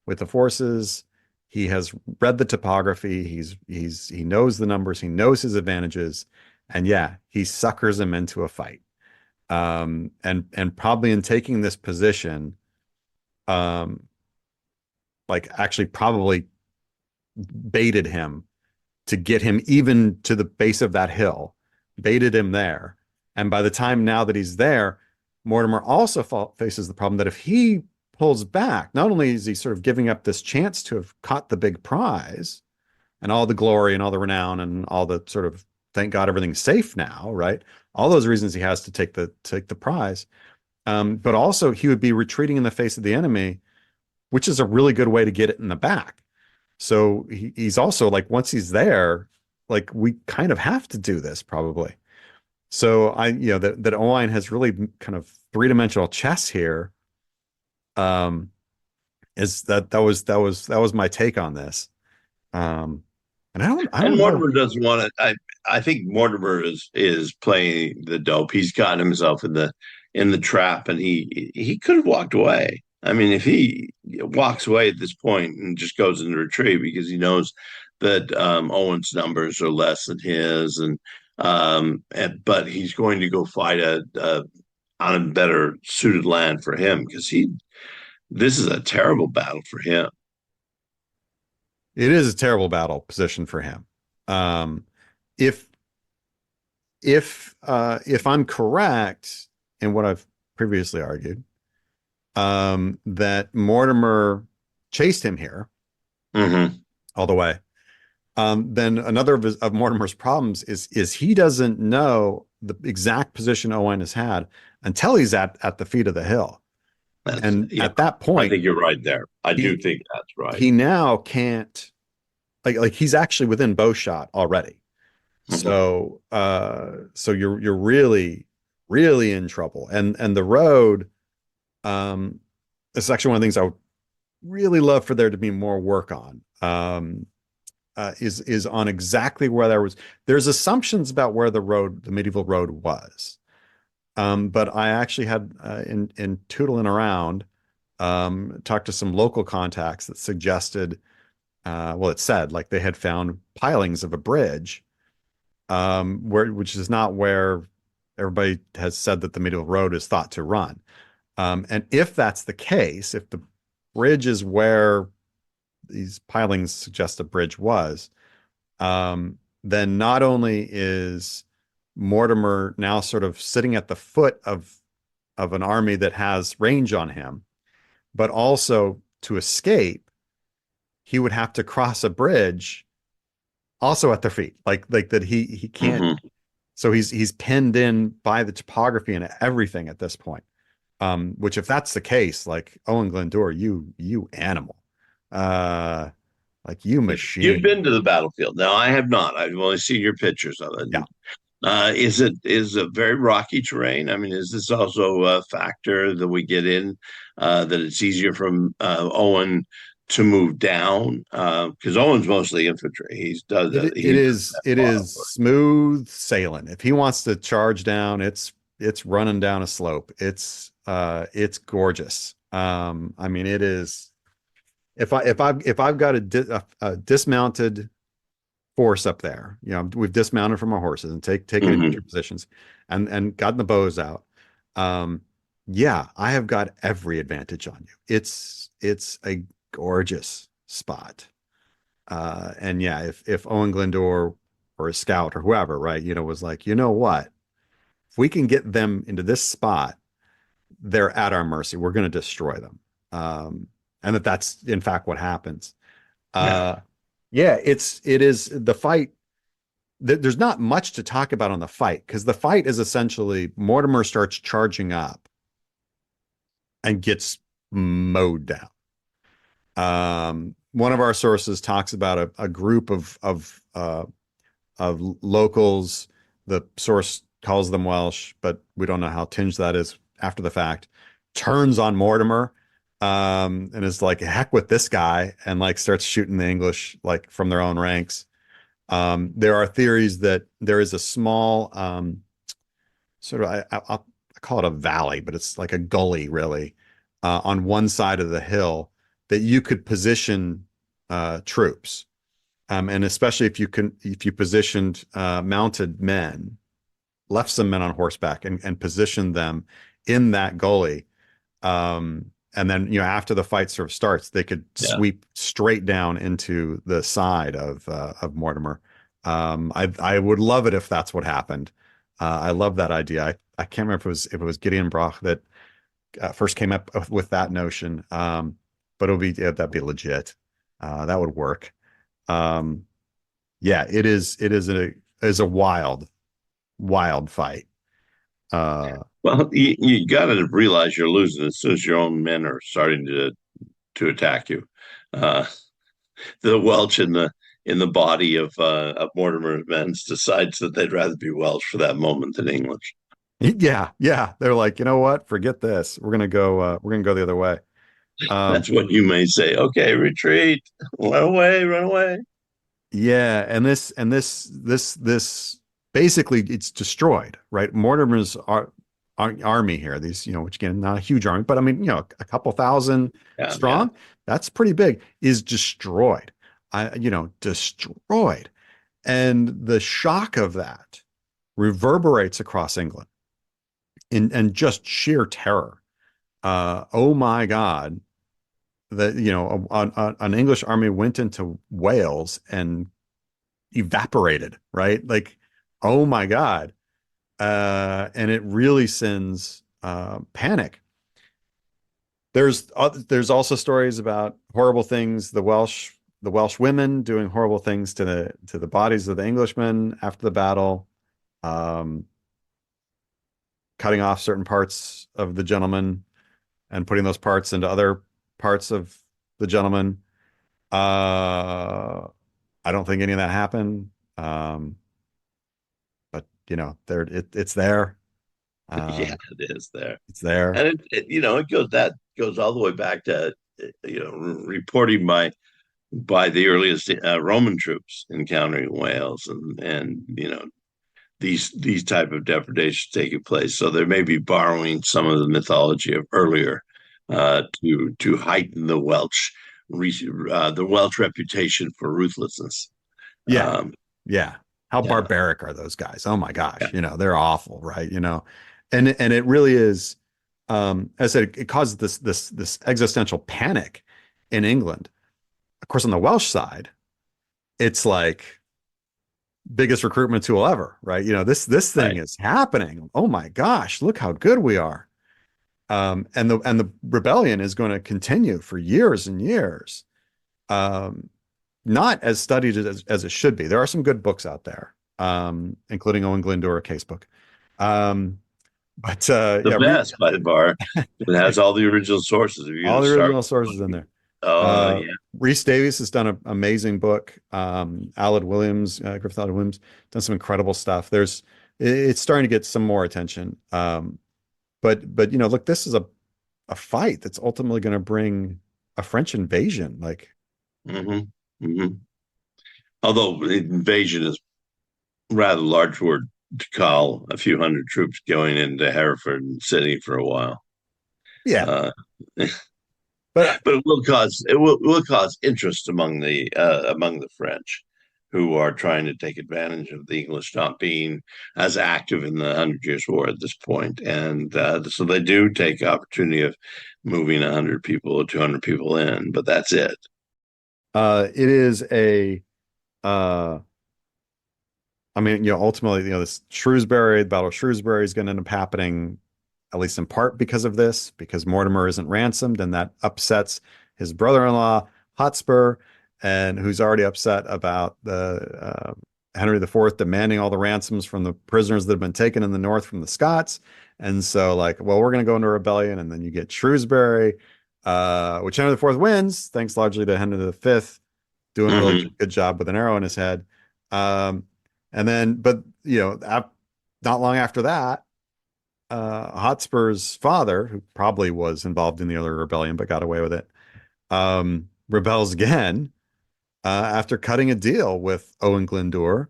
with the forces. He has read the topography. He knows the numbers. He knows his advantages, and yeah, he suckers him into a fight. And probably in taking this position, like actually probably baited him to get him even to the base of that hill, baited him there. And by the time now that he's there, Mortimer also faces the problem that if he pulls back, not only is he sort of giving up this chance to have caught the big prize and all the glory and all the renown and all the sort of thank God everything's safe now, right? All those reasons he has to take the prize. But also he would be retreating in the face of the enemy, which is a really good way to get it in the back. So he's also like, once he's there, like we kind of have to do this probably. So that Owain has really kind of three-dimensional chess here. Um, is that was my take on this. Um, and I And don't know. Mortimer doesn't want to. I think Mortimer is playing the dope. He's gotten himself in the trap, and he could have walked away. I mean, if he walks away at this point and just goes into retreat because he knows that Owen's numbers are less than his, but he's going to go fight on a better suited land for him because he this is a terrible battle for him. It is a terrible battle position for him. Um, if if I'm correct in what I've previously argued, that Mortimer chased him here Mm-hmm. all the way. Then another of Mortimer's problems is he doesn't know the exact position Owain has had until he's at the feet of the hill. That's And yeah. at that I point, think you're right there. I do he think that's right. he now can't like he's actually within bow shot already. Mhm. So you're really in trouble. And the road, um, this is actually one of the things I would really love for there to be more work on. Is on exactly where there's assumptions about where the medieval road was. But I actually had in tootling around, talked to some local contacts that suggested, well, it said like they had found pilings of a bridge, which is not where everybody has said that the medieval road is thought to run. And if that's the case, if the bridge is where these pilings suggest a bridge was, then not only is Mortimer now sort of sitting at the foot of an army that has range on him, but also to escape, he would have to cross a bridge also at their feet, like that he can't. Mhm. So he's pinned in by the topography and everything at this point. Which if that's the case, like Owain Glyndŵr, you animal, uh, like you You've machine. been to the battlefield. Now I have not. I've only seen your pictures of it. Yeah, Is it very rocky terrain? I mean, is this also a factor that we get in that it's easier from Owen to move down because Owen's mostly infantry. it is smooth sailing. If he wants to charge down, it's running down a slope. It's gorgeous. I mean, it is. If I've got a dismounted force up there, we've dismounted from our horses and taken Mhm. infantry positions and gotten the bows out. Um, yeah, I have got every advantage on you. It's a gorgeous spot. And yeah, if Owen Glyndŵr or a scout or whoever, right, was like, you know what, if we can get them into this spot, they're at our mercy. We're going to destroy them. And that's in fact what happens. Yeah. Uh, yeah, it is the fight. There's not much to talk about on the fight because the fight is essentially Mortimer starts charging up and gets mowed down. One of our sources talks about a group of locals. The source calls them Welsh, but we don't know how tinged that is after the fact. Turns on Mortimer, and is like, heck with this guy, and like starts shooting the English like from their own ranks. There are theories that there is a small sort of I call it a valley, but it's like a gully really, on one side of the hill that you could position troops. And especially if you positioned mounted men, left some men on horseback and positioned them in that gully. And then, after the fight sort of starts, they could Yeah. sweep straight down into the side of Mortimer. I would love it if that's what happened. I love that idea. I can't remember if it was Gideon Brock that first came up with that notion. But that'd be legit. That would work. Um, yeah, it is a wild fight. Uh, Well, you got to realize you're losing as soon as your own men are starting to attack you. Uh, the Welsh in the body of Mortimer's men decides that they'd rather be Welsh for that moment than English. yeah, yeah. They're like, you know what? Forget this. We're gonna go the other way. Um, That's when you may say, "Okay, retreat, run away, run away." yeah, and this basically it's destroyed, right? Mortimer's army here, these, which again, not a huge army, but I mean, a couple thousand Yeah, yeah, strong, that's pretty big, is destroyed. Destroyed. And the shock of that reverberates across England and just sheer terror. Oh my God, that an English army went into Wales and evaporated, right? Like, oh my God. And it really sends panic. There's also stories about horrible things, the Welsh women doing horrible things to the bodies of the Englishmen after the battle, um, cutting off certain parts of the gentleman and putting those parts into other parts of the gentleman. Uh, I don't think any of that happened. But it's there. yeah. Uh, It is there, it's there. and it goes all the way back to reporting by the earliest Roman troops encountering Wales, and these type of depredations taking place. So they may be borrowing some of the mythology of earlier to heighten the Welsh reputation for ruthlessness. Yeah. Um, Yeah. How yeah, barbaric are those guys? Oh my yeah, gosh, they're awful, right? And it really is, as I said, it causes this existential panic in England. Of course, on the Welsh side, it's like biggest recruitment tool ever, right? This thing right. is happening. Oh my gosh, look how good we are. And the rebellion is going to continue for years and years. Um, Not as studied as it should be. There are some good books out there, including Owain Glyndŵr, a case book. Um, but The yeah, best by the bar. It has all the original sources. If you're going all to the start original sources in looking, there. oh Uh, yeah, Rhys Davies has done an amazing book. Aled Williams, Griffith Aled Williams, done some incredible stuff. It's starting to get some more attention. But look, this is a fight that's ultimately going to bring a French invasion. Like, hmm hmm although invasion is rather large word to call a few hundred troops going into Hereford and City for a while. yeah, Uh, but but it will cause interest among the French, who are trying to take advantage of the English not being as active in the Hundred Years' War at this point, and so they do take opportunity of moving 100 people or 200 people in, but that's it. it is uh, I mean, ultimately, this Shrewsbury, the Battle of Shrewsbury is going to end up happening, at least in part because of this, because Mortimer isn't ransomed, and that upsets his brother-in-law, Hotspur, and who's already upset about Henry IV demanding all the ransoms from the prisoners that have been taken in the north from the Scots. And so, like, well, we're going to go into rebellion, and then you get Shrewsbury, which Henry IV wins, thanks largely to Henry V doing a really hmm good job with an arrow in his head. Um, and then, but not long after that, Hotspur's father, who probably was involved in the earlier rebellion but got away with it, rebels again after cutting a deal with Owain Glyndŵr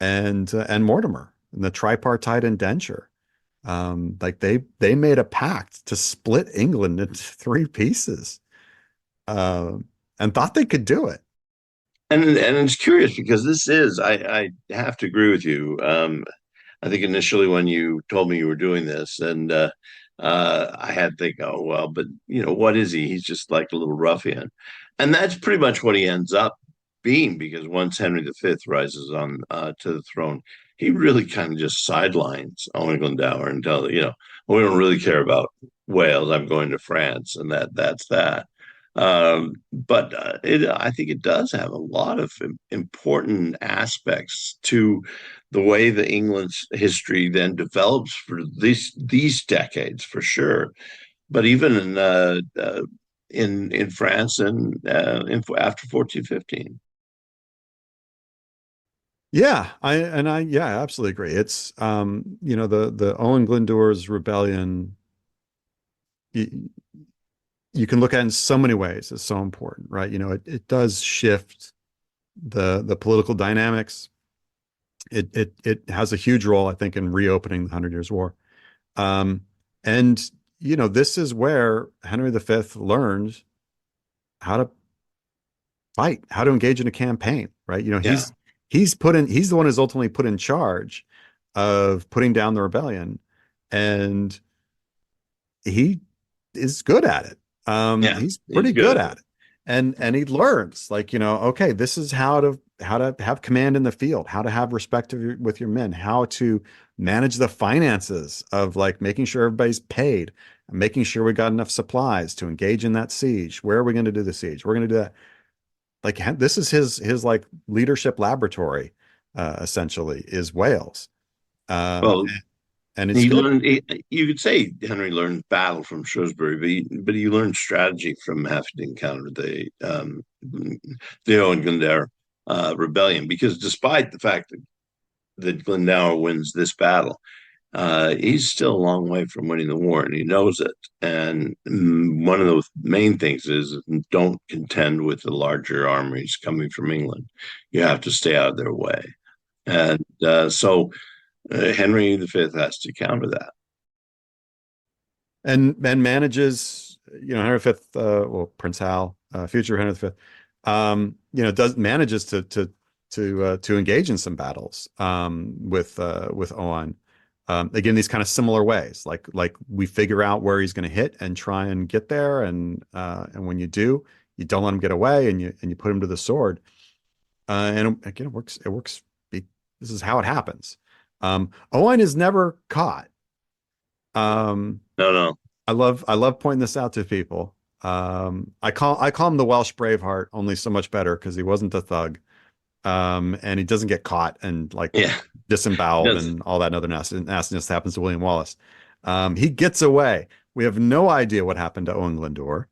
and Mortimer and the tripartite indenture. Like they made a pact to split England into three pieces, um, and thought they could do it. and it's curious because I have to agree with you. I think initially when you told me you were doing this, and I had to think, oh well, but what is he? He's just like a little ruffian, and that's pretty much what he ends up being, because once Henry V rises on to the throne, he really kind of just sidelines Owain Glyndŵr and tell we don't really care about Wales. I'm going to France, and that's that. But I think it does have a lot of important aspects to the way that England's history then develops for these decades, for sure. But even in France and after 1415. Yeah, I absolutely agree. It's the Owen Glyndŵr's rebellion, you, you can look at it in so many ways. It's so important, right? It does shift the political dynamics. It has a huge role, I think, in reopening the Hundred Years' War. Um, and this is where Henry V learned how to fight, how to engage in a campaign, right? Yeah, He's the one who's ultimately put in charge of putting down the rebellion, and he is good at it. yeah, He's he's pretty good good at at it. it. And he learns, like, okay, this is how to have command in the field, how to have respect with your men, how to manage the finances of, like, making sure everybody's paid, making sure we got enough supplies to engage in that siege. Where are we going to do the siege? We're going to do that. Like, this is his like leadership laboratory, essentially, is Wales. Um, Well, and it's he good. learned. You could say Henry learned battle from Shrewsbury, but he learned strategy from having to encounter the Owen Glyndŵr rebellion. Because despite the fact that Glendower wins this battle, he's still a long way from winning the war, and he knows it. And one of the main things is don't contend with the larger armies coming from England. You have to stay out of their way. And so Henry V has to counter that. And manages, Henry V, well, Prince Hal, future Henry V, does manages to engage in some battles, with Owen. Again, these kind of similar ways, like we figure out where he's going to hit and try and get there, and when you do, you don't let him get away, and you put him to the sword. And again, it works. It works. This is how it happens. Owen is never caught. Um, No, no. I love pointing this out to people. I call him the Welsh Braveheart, only so much better because he wasn't a thug. And he doesn't get caught and, like, Yeah, disemboweled that's and all that other nastiness happens to William Wallace. He gets away. We have no idea what happened to Owen Glyndŵr.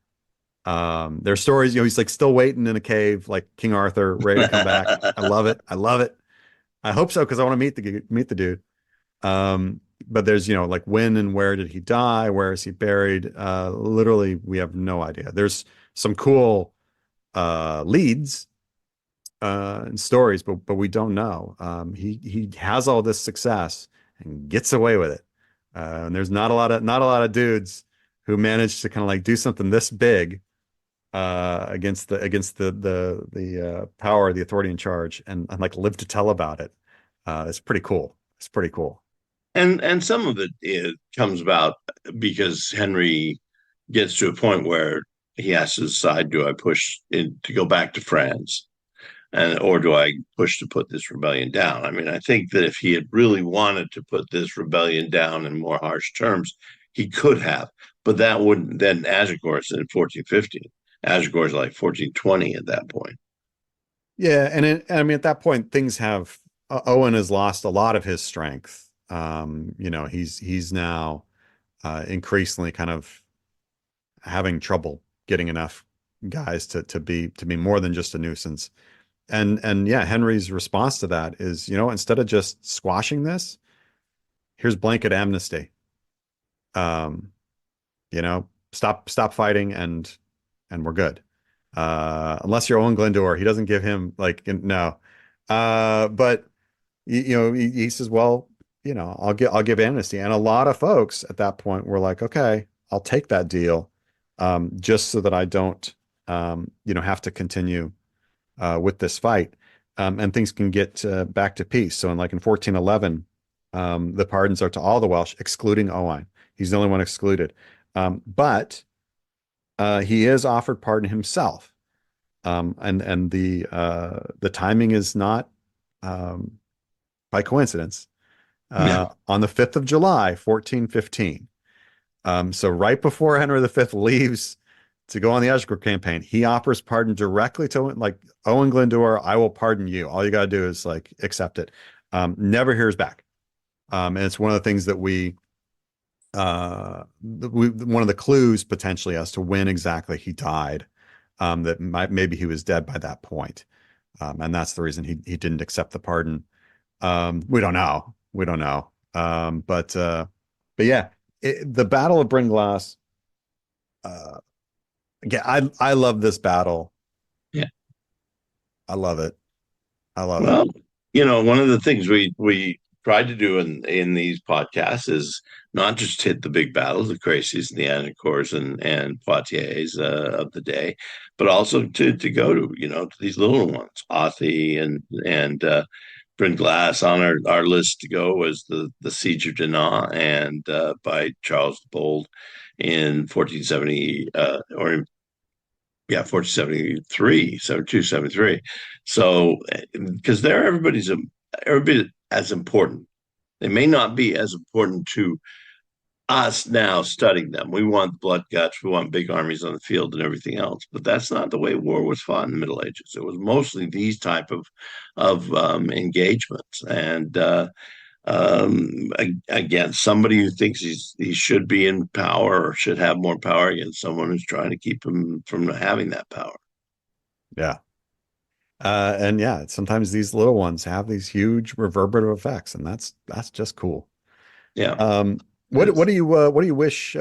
There's stories, he's like still waiting in a cave, like King Arthur, ready to come back. I love it. I love it. I hope so, because I want to meet the dude. But there's, like, when and where did he die? Where is he buried? Literally, we have no idea. There's some cool leads and stories, but we don't know. He has all this success and gets away with it. And there's not a lot of dudes who manage to kind of, like, do something this big against the power, the authority in charge, and like live to tell about it. It's pretty cool. It's pretty cool. and some of it comes about because Henry gets to a point where he has to decide: do I push in to go back to France, and or do I push to put this rebellion down? I mean, I think that if he had really wanted to put this rebellion down in more harsh terms, he could have. But that wouldn't then Agincourt's in 1415. Agincourt's like 1420 at that point. Yeah, I mean, at that point, things have Owen has lost a lot of his strength. He's now increasingly kind of having trouble getting enough guys to be more than just a nuisance. And yeah, Henry's response to that is, instead of just squashing this, here's blanket amnesty. Um, stop fighting, and we're good. Unless you're Owen Glyndŵr, he doesn't give him, like, no. But he says, well, I'll give amnesty. And a lot of folks at that point were like, okay, I'll take that deal, just so that I don't, have to continue with this fight, and things can get back to peace. So in 1411, the pardons are to all the Welsh, excluding Owain. He's the only one excluded. But he is offered pardon himself. And the timing is not by coincidence. No. On the 5th of July, 1415. So right before Henry V leaves to go on the Edgecourt campaign, he offers pardon directly to like Owain Glyndŵr. I will pardon you. All you got to do is like accept it. Never hears back. And it's one of the things that one of the clues potentially as to when exactly he died. Maybe he was dead by that point. And that's the reason he didn't accept the pardon. We don't know. We don't know. But yeah, the Battle of Bryn Glas. Again, I love this battle. Yeah. I love it. I love it. Well, one of the things we tried to do in these podcasts is not just hit the big battles, the Crécy's and the Agincourts and Poitiers of the day, but also to go to these little ones, Authie and Bryn Glas. On our list to go was the Siege of Dinant and by Charles the Bold in 1470 or yeah, 1473, 72, 73. So, because they're everybody as important. They may not be as important to us now studying them. We want blood guts, we want big armies on the field and everything else. But that's not the way war was fought in the Middle Ages. It was mostly these type of engagements. And again, somebody who thinks he should be in power or should have more power against someone who's trying to keep him from having that power. Yeah. And yeah, sometimes these little ones have these huge reverberative effects, and that's just cool. Yeah. What do you wish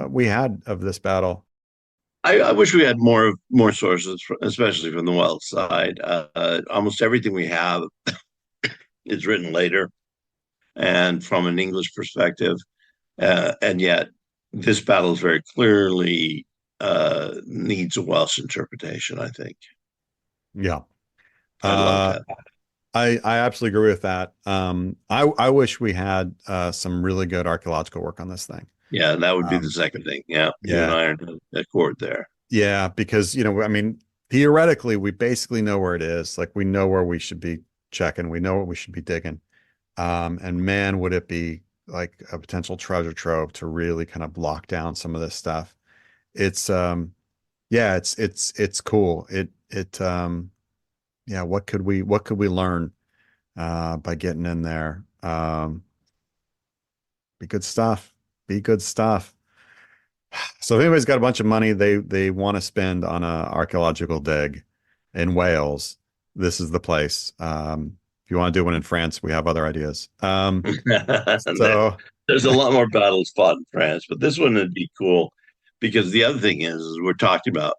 we had of this battle? I wish we had more sources, especially from the Welsh side. Almost everything we have is written later and from an English perspective, and yet this battle is very clearly needs a Welsh interpretation. I think Yeah. I'd love Uh, to. I absolutely agree with that. I wish we had some really good archaeological work on this thing. Yeah, that would be the Um, second thing. Yeah, you and yeah, I are in accord there. yeah, because I mean, theoretically, we basically know where it is. Like we know where we should be checking. We know what we should be digging. And man, would it be like a potential treasure trove to really kind of lock down some of this stuff. It's yeah, it's cool. Yeah, what could we learn by getting in there? Be good stuff. Be good stuff. So if anybody's got a bunch of money they want to spend on a archaeological dig in Wales, this is the place. If you want to do one in France, we have other ideas. So There's a lot more battles fought in France, but this one would be cool because the other thing is we're talking about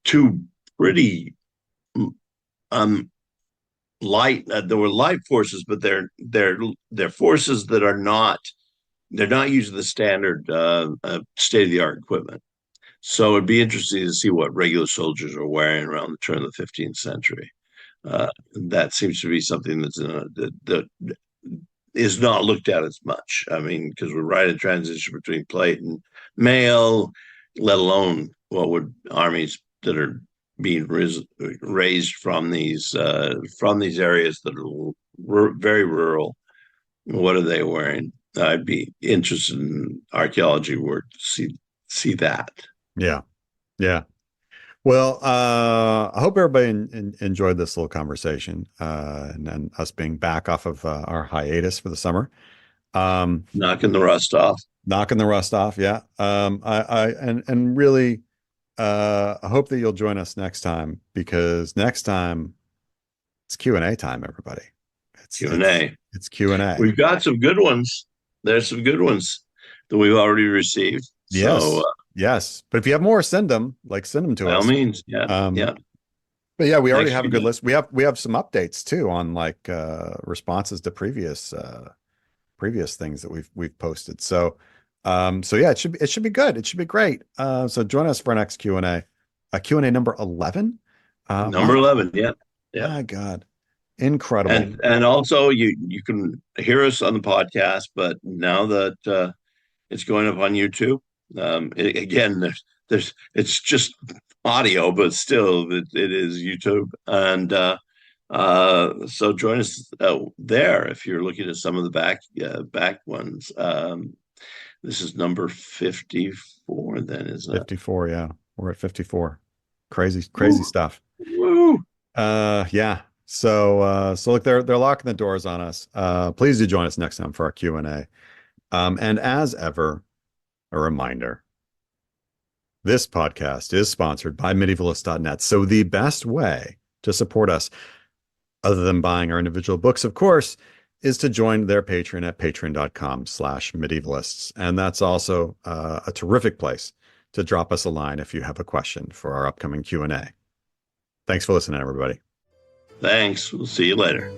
two pretty um light. There were light forces, but they're forces that are not. They're not using the standard state of the art equipment. So it'd be interesting to see what regular soldiers are wearing around the turn of the 15th century. That seems to be something that is not looked at as much. I mean, because we're right in transition between plate and mail, let alone what would armies that are being raised from these areas that are very rural. What are they wearing? I'd be interested in archaeology work to see that. yeah, yeah. Well, I hope everybody enjoyed this little conversation and us being back off of our hiatus for the summer. Um, Knocking the rust off. Knocking the rust off. Yeah. And really, I hope that you'll join us next time because next time it's Q&A time, everybody. It's it's Q&A. it's Q&A. We've got some good ones. There's some good ones that we've already received. So Yes. Yes. But if you have more, send them to by all us. means, yeah, Um, yeah. but yeah, we already Next have a few good days. list. We have some updates too on like responses to previous things that we've posted. So yeah, it should be good. It should be great. So join us for our next Q&A. Q&A number 11. Number My 11, yeah, yeah. my God. Incredible. And also you can hear us on the podcast, but now that it's going up on YouTube, again, there's it's just audio, but still, it is YouTube. And so join us there if you're looking at some of the back ones. This is number 54, then, isn't it? 54, yeah. We're at 54. Crazy, crazy Woo, stuff. woo. Yeah. So look, they're locking the doors on us. Please do join us next time for our Q&A. And as ever, a reminder, this podcast is sponsored by medievalist.net. So the best way to support us, other than buying our individual books, of course, is to join their Patreon at patreon.com/medievalists. And that's also a terrific place to drop us a line if you have a question for our upcoming Q&A. Thanks for listening, everybody. Thanks. We'll see you later.